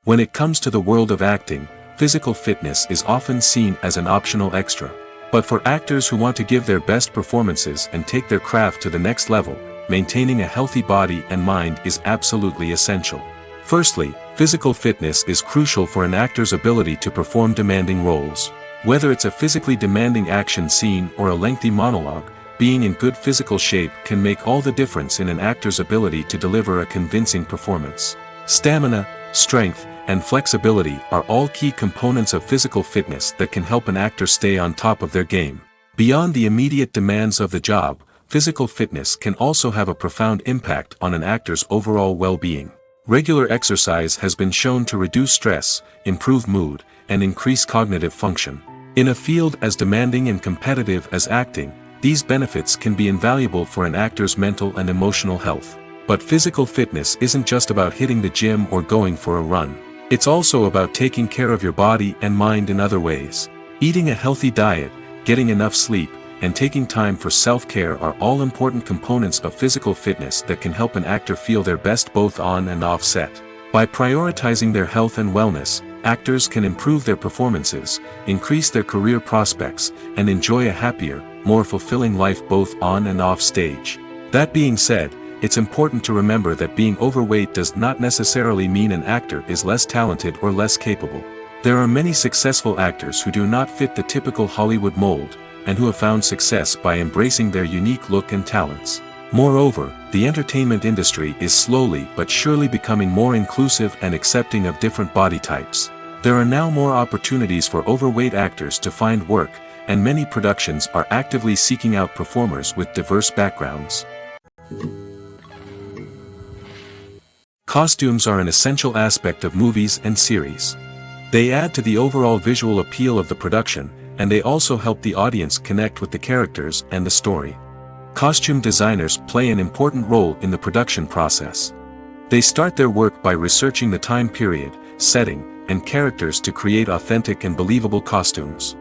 When it comes to the world of acting, physical fitness is often seen as an optional extra. But for actors who want to give their best performances and take their craft to the next level, maintaining a healthy body and mind is absolutely essential. Firstly, physical fitness is crucial for an actor's ability to perform demanding roles. Whether it's a physically demanding action scene or a lengthy monologue, being in good physical shape can make all the difference in an actor's ability to deliver a convincing performance. Stamina, strength, and flexibility are all key components of physical fitness that can help an actor stay on top of their game. Beyond the immediate demands of the job, physical fitness can also have a profound impact on an actor's overall well-being. Regular exercise has been shown to reduce stress, improve mood, and increase cognitive function. In a field as demanding and competitive as acting, these benefits can be invaluable for an actor's mental and emotional health. But physical fitness isn't just about hitting the gym or going for a run. It's also about taking care of your body and mind in other ways. Eating a healthy diet, getting enough sleep, and taking time for self-care are all important components of physical fitness that can help an actor feel their best both on and off set. By prioritizing their health and wellness, actors can improve their performances, increase their career prospects, and enjoy a happier, more fulfilling life both on and off stage. That being said, it's important to remember that being overweight does not necessarily mean an actor is less talented or less capable. There are many successful actors who do not fit the typical Hollywood mold, and who have found success by embracing their unique look and talents. Moreover, the entertainment industry is slowly but surely becoming more inclusive and accepting of different body types. There are now more opportunities for overweight actors to find work, and many productions are actively seeking out performers with diverse backgrounds. Costumes are an essential aspect of movies and series. They add to the overall visual appeal of the production, and they also help the audience connect with the characters and the story. Costume designers play an important role in the production process. They start their work by researching the time period, setting, and characters to create authentic and believable costumes.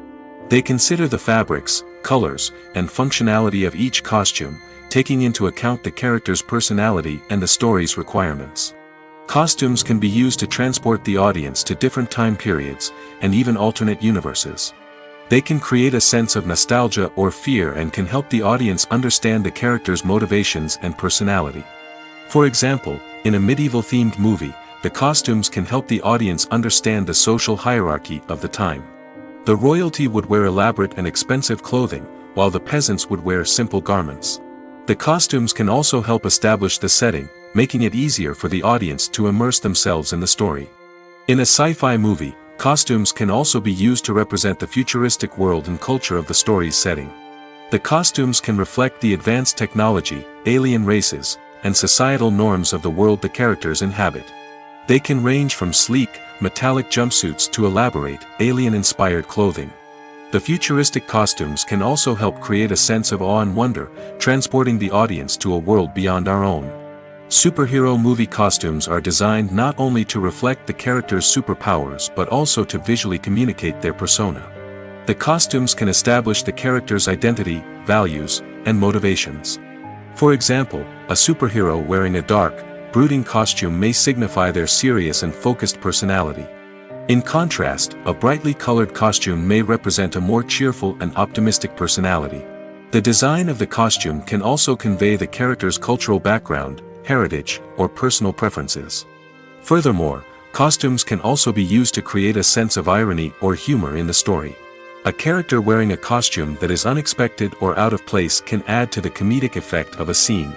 They consider the fabrics, colors, and functionality of each costume, taking into account the character's personality and the story's requirements. Costumes can be used to transport the audience to different time periods, and even alternate universes. They can create a sense of nostalgia or fear and can help the audience understand the character's motivations and personality. For example, in a medieval-themed movie, the costumes can help the audience understand the social hierarchy of the time. The royalty would wear elaborate and expensive clothing, while the peasants would wear simple garments. The costumes can also help establish the setting, making it easier for the audience to immerse themselves in the story. In a sci-fi movie, costumes can also be used to represent the futuristic world and culture of the story's setting. The costumes can reflect the advanced technology, alien races, and societal norms of the world the characters inhabit. They can range from sleek, metallic jumpsuits to elaborate, alien-inspired clothing. The futuristic costumes can also help create a sense of awe and wonder, transporting the audience to a world beyond our own. Superhero movie costumes are designed not only to reflect the character's superpowers but also to visually communicate their persona. The costumes can establish the character's identity, values, and motivations. For example, a superhero wearing a dark, brooding costume may signify their serious and focused personality. In contrast, a brightly colored costume may represent a more cheerful and optimistic personality. The design of the costume can also convey the character's cultural background, heritage, or personal preferences. Furthermore, costumes can also be used to create a sense of irony or humor in the story. A character wearing a costume that is unexpected or out of place can add to the comedic effect of a scene.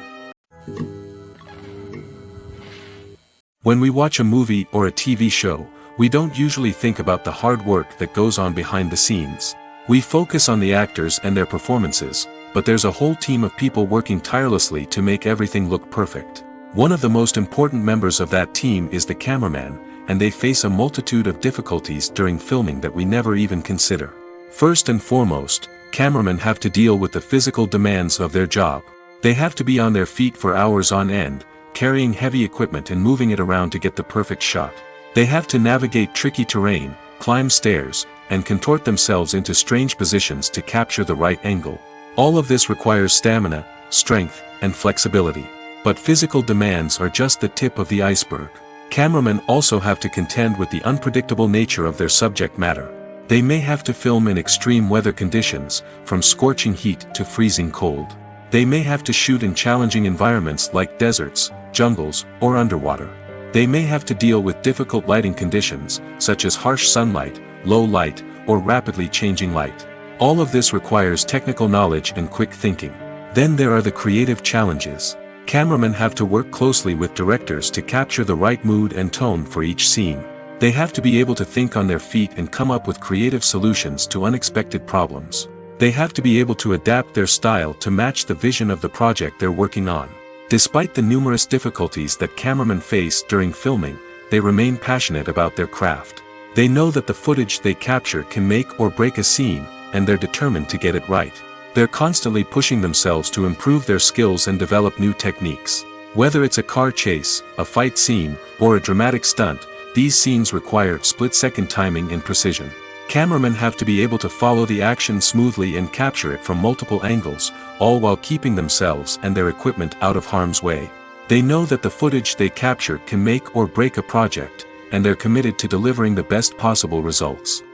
When we watch a movie or a TV show, we don't usually think about the hard work that goes on behind the scenes. We focus on the actors and their performances, but there's a whole team of people working tirelessly to make everything look perfect. One of the most important members of that team is the cameraman, and they face a multitude of difficulties during filming that we never even consider. First and foremost, cameramen have to deal with the physical demands of their job. They have to be on their feet for hours on end, carrying heavy equipment and moving it around to get the perfect shot. They have to navigate tricky terrain, climb stairs, and contort themselves into strange positions to capture the right angle. All of this requires stamina, strength, and flexibility. But physical demands are just the tip of the iceberg. Cameramen also have to contend with the unpredictable nature of their subject matter. They may have to film in extreme weather conditions, from scorching heat to freezing cold. They may have to shoot in challenging environments like deserts, jungles, or underwater. They may have to deal with difficult lighting conditions, such as harsh sunlight, low light, or rapidly changing light. All of this requires technical knowledge and quick thinking. Then there are the creative challenges. Cameramen have to work closely with directors to capture the right mood and tone for each scene. They have to be able to think on their feet and come up with creative solutions to unexpected problems. They have to be able to adapt their style to match the vision of the project they're working on. Despite the numerous difficulties that cameramen face during filming, they remain passionate about their craft. They know that the footage they capture can make or break a scene, and they're determined to get it right. They're constantly pushing themselves to improve their skills and develop new techniques. Whether it's a car chase, a fight scene, or a dramatic stunt, these scenes require split-second timing and precision. Cameramen have to be able to follow the action smoothly and capture it from multiple angles, all while keeping themselves and their equipment out of harm's way. They know that the footage they capture can make or break a project, and they're committed to delivering the best possible results.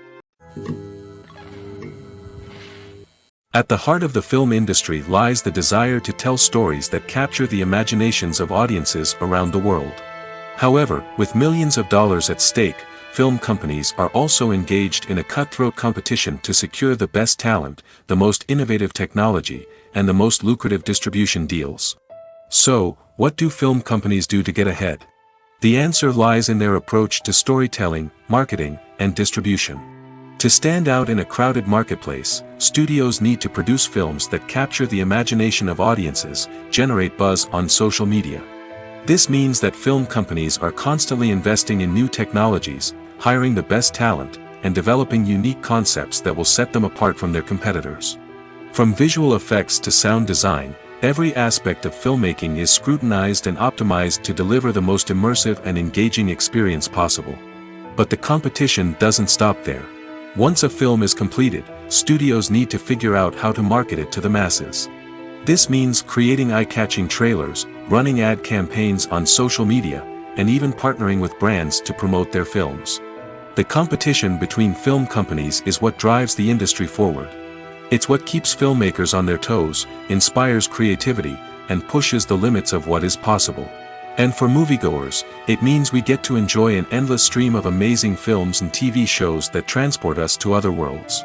At the heart of the film industry lies the desire to tell stories that capture the imaginations of audiences around the world. However, with millions of dollars at stake, film companies are also engaged in a cutthroat competition to secure the best talent, the most innovative technology, and the most lucrative distribution deals. So, what do film companies do to get ahead? The answer lies in their approach to storytelling, marketing, and distribution. To stand out in a crowded marketplace, studios need to produce films that capture the imagination of audiences, generate buzz on social media. This means that film companies are constantly investing in new technologies, hiring the best talent, and developing unique concepts that will set them apart from their competitors. From visual effects to sound design, every aspect of filmmaking is scrutinized and optimized to deliver the most immersive and engaging experience possible. But the competition doesn't stop there. Once a film is completed, studios need to figure out how to market it to the masses. This means creating eye-catching trailers, running ad campaigns on social media, and even partnering with brands to promote their films. The competition between film companies is what drives the industry forward. It's what keeps filmmakers on their toes, inspires creativity, and pushes the limits of what is possible. And for moviegoers, it means we get to enjoy an endless stream of amazing films and TV shows that transport us to other worlds.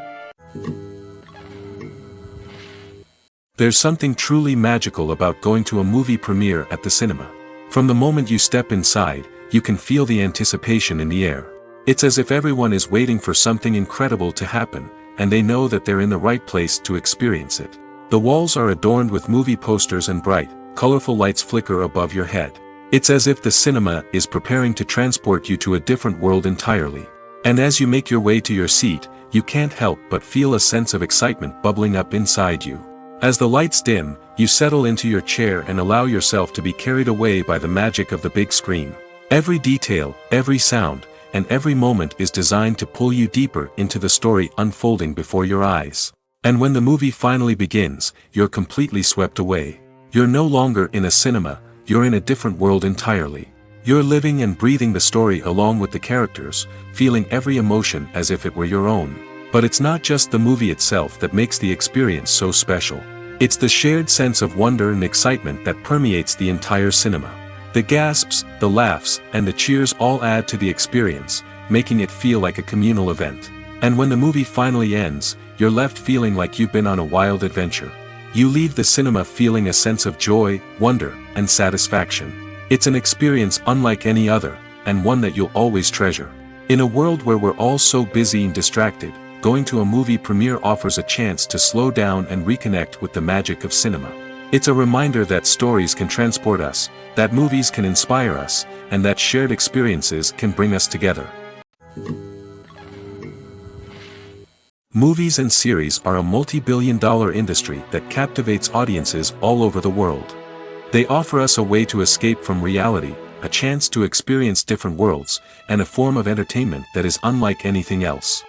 There's something truly magical about going to a movie premiere at the cinema. From the moment you step inside, you can feel the anticipation in the air. It's as if everyone is waiting for something incredible to happen, and they know that they're in the right place to experience it. The walls are adorned with movie posters and bright, colorful lights flicker above your head. It's as if the cinema is preparing to transport you to a different world entirely. And as you make your way to your seat, you can't help but feel a sense of excitement bubbling up inside you. As the lights dim, you settle into your chair and allow yourself to be carried away by the magic of the big screen. Every detail, every sound, and every moment is designed to pull you deeper into the story unfolding before your eyes. And when the movie finally begins, you're completely swept away. You're no longer in a cinema, you're in a different world entirely. You're living and breathing the story along with the characters, feeling every emotion as if it were your own. But it's not just the movie itself that makes the experience so special. It's the shared sense of wonder and excitement that permeates the entire cinema. The gasps, the laughs, and the cheers all add to the experience, making it feel like a communal event. And when the movie finally ends, you're left feeling like you've been on a wild adventure. You leave the cinema feeling a sense of joy, wonder, and satisfaction. It's an experience unlike any other, and one that you'll always treasure. In a world where we're all so busy and distracted, going to a movie premiere offers a chance to slow down and reconnect with the magic of cinema. It's a reminder that stories can transport us, that movies can inspire us, and that shared experiences can bring us together. Movies and series are a multi-billion-dollar industry that captivates audiences all over the world. They offer us a way to escape from reality, a chance to experience different worlds, and a form of entertainment that is unlike anything else.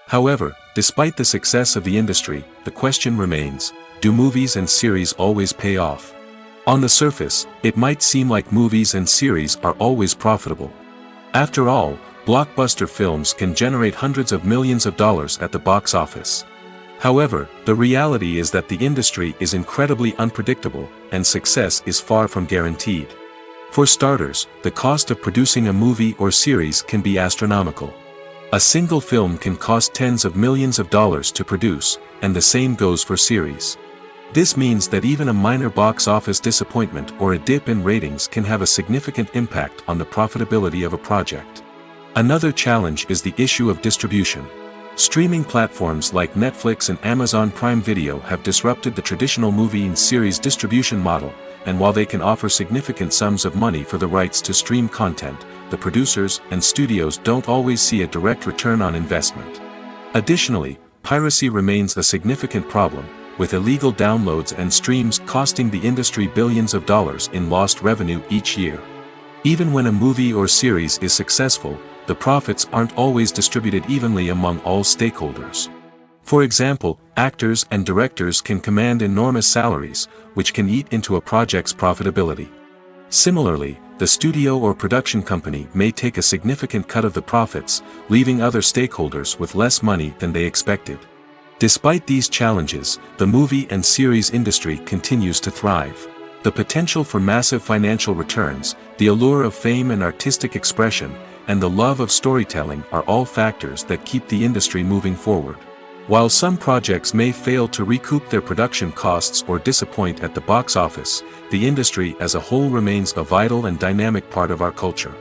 However, despite the success of the industry, the question remains, do movies and series always pay off? On the surface, it might seem like movies and series are always profitable. After all, blockbuster films can generate hundreds of millions of dollars at the box office. However, the reality is that the industry is incredibly unpredictable, and success is far from guaranteed. For starters, the cost of producing a movie or series can be astronomical. A single film can cost tens of millions of dollars to produce, and the same goes for series. This means that even a minor box office disappointment or a dip in ratings can have a significant impact on the profitability of a project. Another challenge is the issue of distribution. Streaming platforms like Netflix and Amazon Prime Video have disrupted the traditional movie and series distribution model, and while they can offer significant sums of money for the rights to stream content, the producers and studios don't always see a direct return on investment. Additionally, piracy remains a significant problem, with illegal downloads and streams costing the industry billions of dollars in lost revenue each year. Even when a movie or series is successful, the profits aren't always distributed evenly among all stakeholders. For example, actors and directors can command enormous salaries, which can eat into a project's profitability. Similarly, the studio or production company may take a significant cut of the profits, leaving other stakeholders with less money than they expected. Despite these challenges, the movie and series industry continues to thrive. The potential for massive financial returns, the allure of fame and artistic expression, and the love of storytelling are all factors that keep the industry moving forward. While some projects may fail to recoup their production costs or disappoint at the box office, the industry as a whole remains a vital and dynamic part of our culture.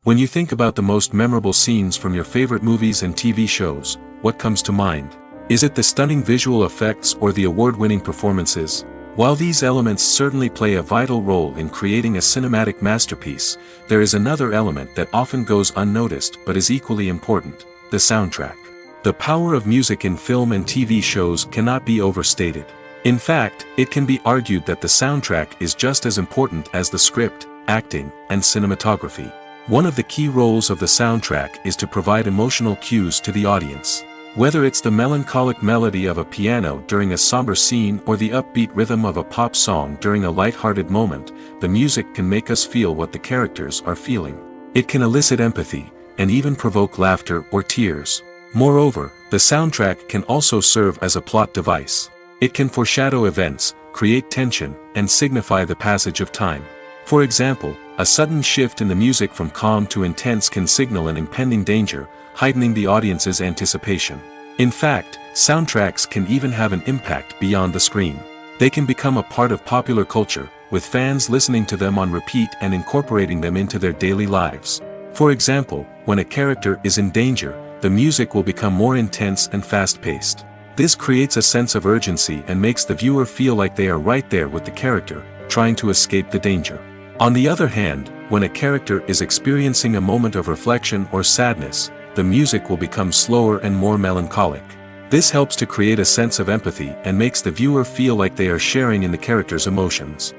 When you think about the most memorable scenes from your favorite movies and TV shows, what comes to mind? Is it the stunning visual effects or the award-winning performances? While these elements certainly play a vital role in creating a cinematic masterpiece, there is another element that often goes unnoticed but is equally important: the soundtrack. The power of music in film and TV shows cannot be overstated. In fact, it can be argued that the soundtrack is just as important as the script, acting, and cinematography. One of the key roles of the soundtrack is to provide emotional cues to the audience. Whether it's the melancholic melody of a piano during a somber scene or the upbeat rhythm of a pop song during a light-hearted moment, the music can make us feel what the characters are feeling. It can elicit empathy, and even provoke laughter or tears. Moreover, the soundtrack can also serve as a plot device. It can foreshadow events, create tension, and signify the passage of time. For example, a sudden shift in the music from calm to intense can signal an impending danger, heightening the audience's anticipation. In fact, soundtracks can even have an impact beyond the screen. They can become a part of popular culture, with fans listening to them on repeat and incorporating them into their daily lives. For example, when a character is in danger, the music will become more intense and fast-paced. This creates a sense of urgency and makes the viewer feel like they are right there with the character, trying to escape the danger. On the other hand, when a character is experiencing a moment of reflection or sadness, the music will become slower and more melancholic. This helps to create a sense of empathy and makes the viewer feel like they are sharing in the character's emotions.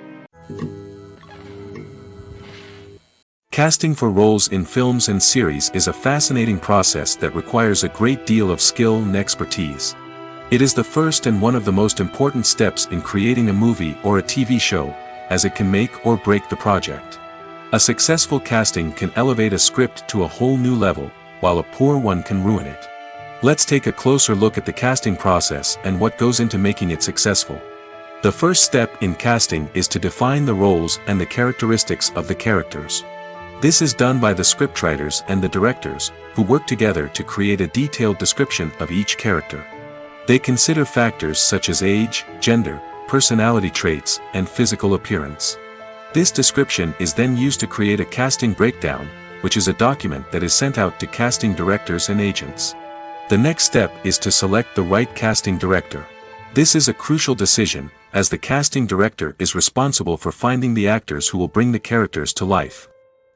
Casting for roles in films and series is a fascinating process that requires a great deal of skill and expertise. It is the first and one of the most important steps in creating a movie or a TV show, as it can make or break the project. A successful casting can elevate a script to a whole new level, while a poor one can ruin it. Let's take a closer look at the casting process and what goes into making it successful. The first step in casting is to define the roles and the characteristics of the characters. This is done by the scriptwriters and the directors, who work together to create a detailed description of each character. They consider factors such as age, gender, personality traits, and physical appearance. This description is then used to create a casting breakdown, which is a document that is sent out to casting directors and agents. The next step is to select the right casting director. This is a crucial decision, as the casting director is responsible for finding the actors who will bring the characters to life.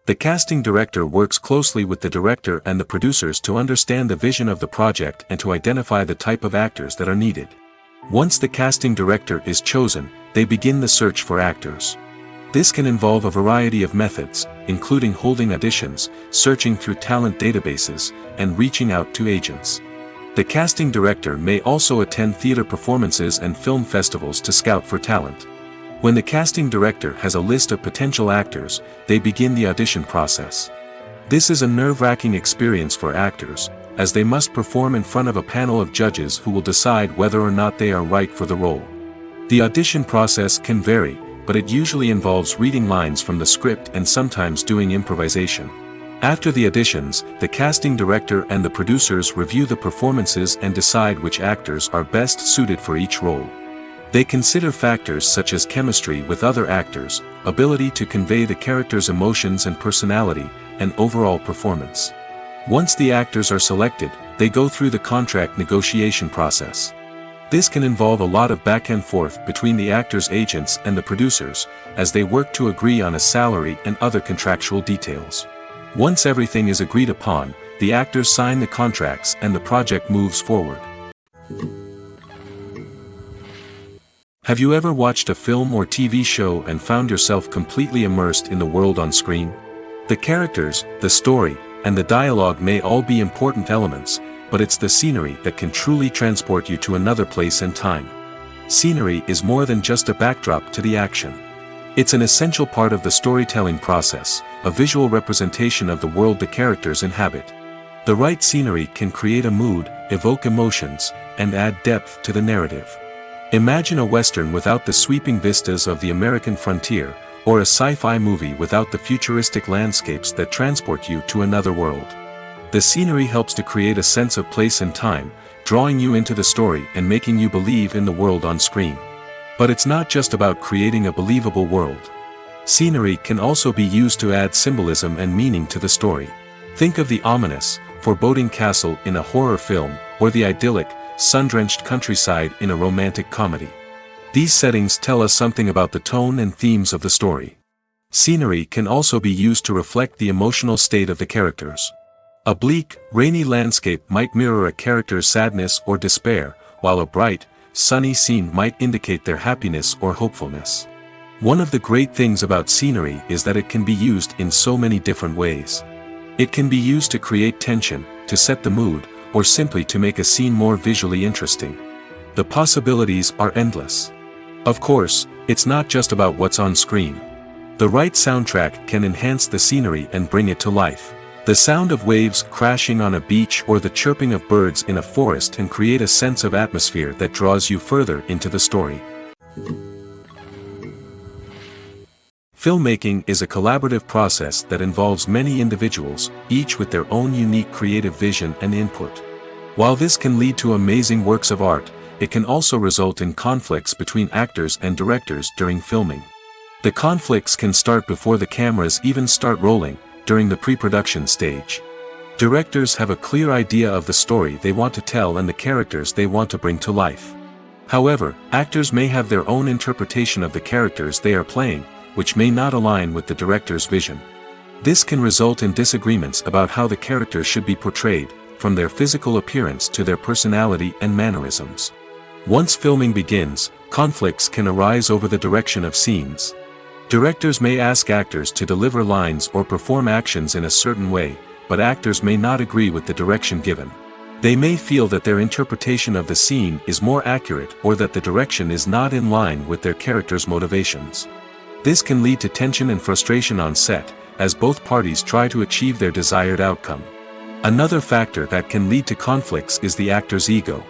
The casting director works closely with the director and the producers to understand the vision of the project and to identify the type of actors that are needed. Once the casting director is chosen, they begin the search for actors. This can involve a variety of methods, including holding auditions, searching through talent databases, and reaching out to agents. The casting director may also attend theater performances and film festivals to scout for talent. When the casting director has a list of potential actors, they begin the audition process. This is a nerve-wracking experience for actors, as they must perform in front of a panel of judges who will decide whether or not they are right for the role. The audition process can vary, but it usually involves reading lines from the script and sometimes doing improvisation. After the auditions, the casting director and the producers review the performances and decide which actors are best suited for each role. They consider factors such as chemistry with other actors, ability to convey the character's emotions and personality, and overall performance. Once the actors are selected, they go through the contract negotiation process. This can involve a lot of back and forth between the actors' agents and the producers, as they work to agree on a salary and other contractual details. Once everything is agreed upon, the actors sign the contracts and the project moves forward. Have you ever watched a film or TV show and found yourself completely immersed in the world on screen? The characters, the story, and the dialogue may all be important elements, but it's the scenery that can truly transport you to another place and time. Scenery is more than just a backdrop to the action. It's an essential part of the storytelling process, a visual representation of the world the characters inhabit. The right scenery can create a mood, evoke emotions, and add depth to the narrative. Imagine a Western without the sweeping vistas of the American frontier, or a sci-fi movie without the futuristic landscapes that transport you to another world. The scenery helps to create a sense of place and time, drawing you into the story and making you believe in the world on screen. But it's not just about creating a believable world. Scenery can also be used to add symbolism and meaning to the story. Think of the ominous, foreboding castle in a horror film, or the idyllic, sun-drenched countryside in a romantic comedy. These settings tell us something about the tone and themes of the story. Scenery can also be used to reflect the emotional state of the characters. A bleak, rainy landscape might mirror a character's sadness or despair, while a bright, sunny scene might indicate their happiness or hopefulness. One of the great things about scenery is that it can be used in so many different ways. It can be used to create tension, to set the mood, or simply to make a scene more visually interesting. The possibilities are endless. Of course, it's not just about what's on screen. The right soundtrack can enhance the scenery and bring it to life. The sound of waves crashing on a beach or the chirping of birds in a forest can create a sense of atmosphere that draws you further into the story. Filmmaking is a collaborative process that involves many individuals, each with their own unique creative vision and input. While this can lead to amazing works of art, it can also result in conflicts between actors and directors during filming. The conflicts can start before the cameras even start rolling, during the pre-production stage. Directors have a clear idea of the story they want to tell and the characters they want to bring to life. However, actors may have their own interpretation of the characters they are playing, which may not align with the director's vision. This can result in disagreements about how the characters should be portrayed, from their physical appearance to their personality and mannerisms. Once filming begins, conflicts can arise over the direction of scenes. Directors may ask actors to deliver lines or perform actions in a certain way, but actors may not agree with the direction given. They may feel that their interpretation of the scene is more accurate or that the direction is not in line with their character's motivations. This can lead to tension and frustration on set, as both parties try to achieve their desired outcome. Another factor that can lead to conflicts is the actor's ego.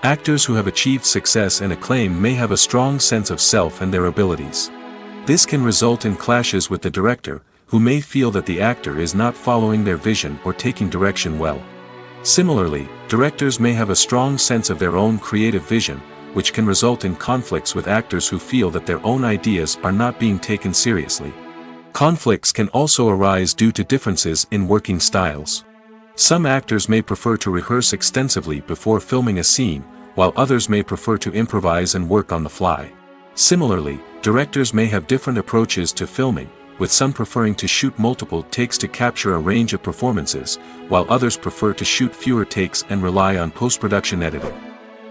Actors who have achieved success and acclaim may have a strong sense of self and their abilities. This can result in clashes with the director, who may feel that the actor is not following their vision or taking direction well. Similarly, directors may have a strong sense of their own creative vision, which can result in conflicts with actors who feel that their own ideas are not being taken seriously. Conflicts can also arise due to differences in working styles. Some actors may prefer to rehearse extensively before filming a scene, while others may prefer to improvise and work on the fly. Similarly, directors may have different approaches to filming, with some preferring to shoot multiple takes to capture a range of performances, while others prefer to shoot fewer takes and rely on post-production editing.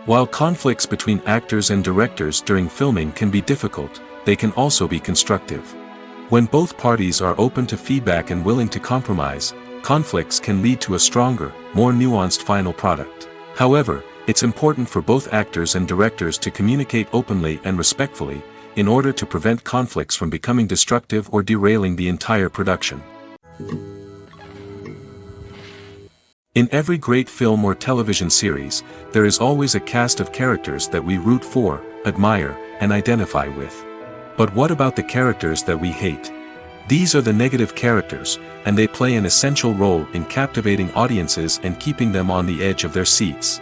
While conflicts between actors and directors during filming can be difficult, they can also be constructive. When both parties are open to feedback and willing to compromise, conflicts can lead to a stronger, more nuanced final product. However, it's important for both actors and directors to communicate openly and respectfully, in order to prevent conflicts from becoming destructive or derailing the entire production. In every great film or television series, there is always a cast of characters that we root for, admire, and identify with. But what about the characters that we hate? These are the negative characters, and they play an essential role in captivating audiences and keeping them on the edge of their seats.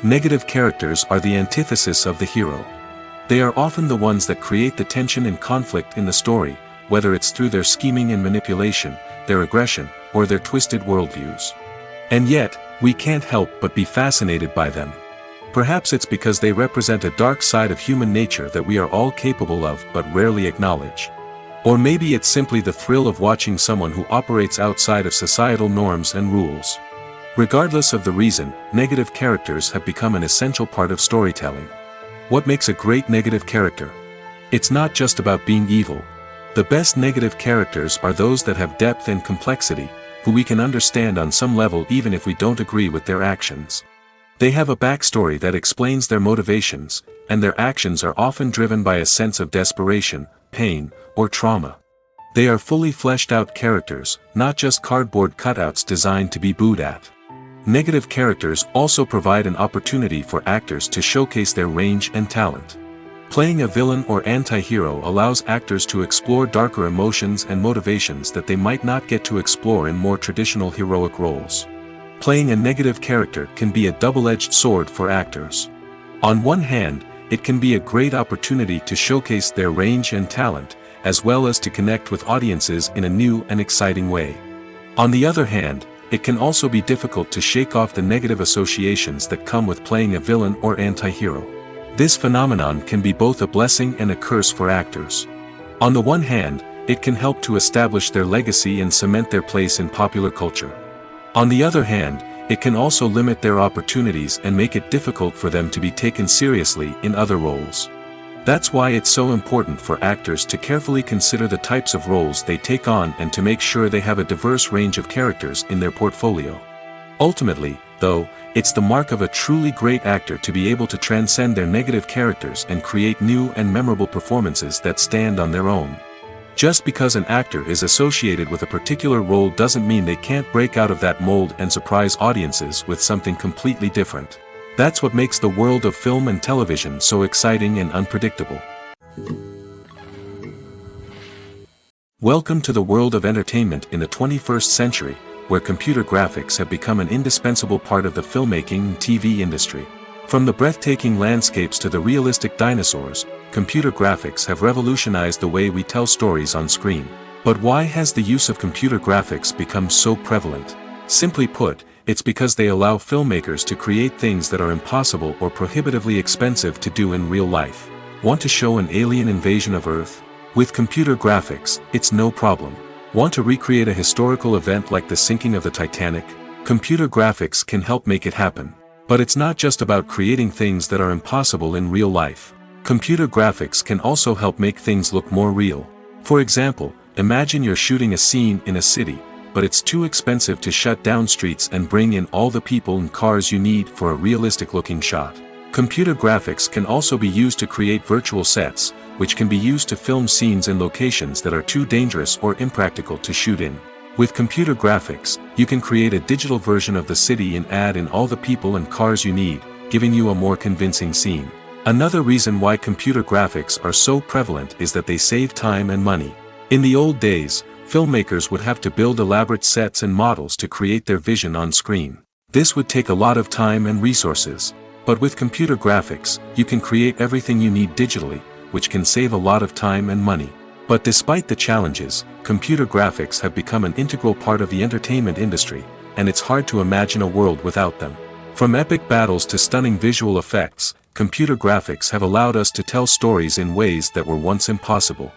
Negative characters are the antithesis of the hero. They are often the ones that create the tension and conflict in the story, whether it's through their scheming and manipulation, their aggression, or their twisted worldviews. And yet, we can't help but be fascinated by them. Perhaps it's because they represent a dark side of human nature that we are all capable of but rarely acknowledge. Or maybe it's simply the thrill of watching someone who operates outside of societal norms and rules. Regardless of the reason, negative characters have become an essential part of storytelling. What makes a great negative character? It's not just about being evil. The best negative characters are those that have depth and complexity, who we can understand on some level even if we don't agree with their actions. They have a backstory that explains their motivations, and their actions are often driven by a sense of desperation, pain, or trauma. They are fully fleshed out characters, not just cardboard cutouts designed to be booed at. Negative characters also provide an opportunity for actors to showcase their range and talent. Playing a villain or anti-hero allows actors to explore darker emotions and motivations that they might not get to explore in more traditional heroic roles. Playing a negative character can be a double-edged sword for actors. On one hand, it can be a great opportunity to showcase their range and talent, as well as to connect with audiences in a new and exciting way. On the other hand, it can also be difficult to shake off the negative associations that come with playing a villain or anti-hero. This phenomenon can be both a blessing and a curse for actors. On the one hand, it can help to establish their legacy and cement their place in popular culture. On the other hand, it can also limit their opportunities and make it difficult for them to be taken seriously in other roles. That's why it's so important for actors to carefully consider the types of roles they take on and to make sure they have a diverse range of characters in their portfolio. Ultimately, though, it's the mark of a truly great actor to be able to transcend their negative characters and create new and memorable performances that stand on their own. Just because an actor is associated with a particular role doesn't mean they can't break out of that mold and surprise audiences with something completely different. That's what makes the world of film and television so exciting and unpredictable. Welcome to the world of entertainment in the 21st century, where computer graphics have become an indispensable part of the filmmaking and TV industry. From the breathtaking landscapes to the realistic dinosaurs, computer graphics have revolutionized the way we tell stories on screen. But why has the use of computer graphics become so prevalent? Simply put, it's because they allow filmmakers to create things that are impossible or prohibitively expensive to do in real life. Want to show an alien invasion of Earth? With computer graphics, it's no problem. Want to recreate a historical event like the sinking of the Titanic? Computer graphics can help make it happen. But it's not just about creating things that are impossible in real life. Computer graphics can also help make things look more real. For example, imagine you're shooting a scene in a city, but it's too expensive to shut down streets and bring in all the people and cars you need for a realistic-looking shot. Computer graphics can also be used to create virtual sets, which can be used to film scenes in locations that are too dangerous or impractical to shoot in. With computer graphics, you can create a digital version of the city and add in all the people and cars you need, giving you a more convincing scene. Another reason why computer graphics are so prevalent is that they save time and money. In the old days, filmmakers would have to build elaborate sets and models to create their vision on screen. This would take a lot of time and resources. But with computer graphics, you can create everything you need digitally, which can save a lot of time and money. But despite the challenges, computer graphics have become an integral part of the entertainment industry, and it's hard to imagine a world without them. From epic battles to stunning visual effects, computer graphics have allowed us to tell stories in ways that were once impossible.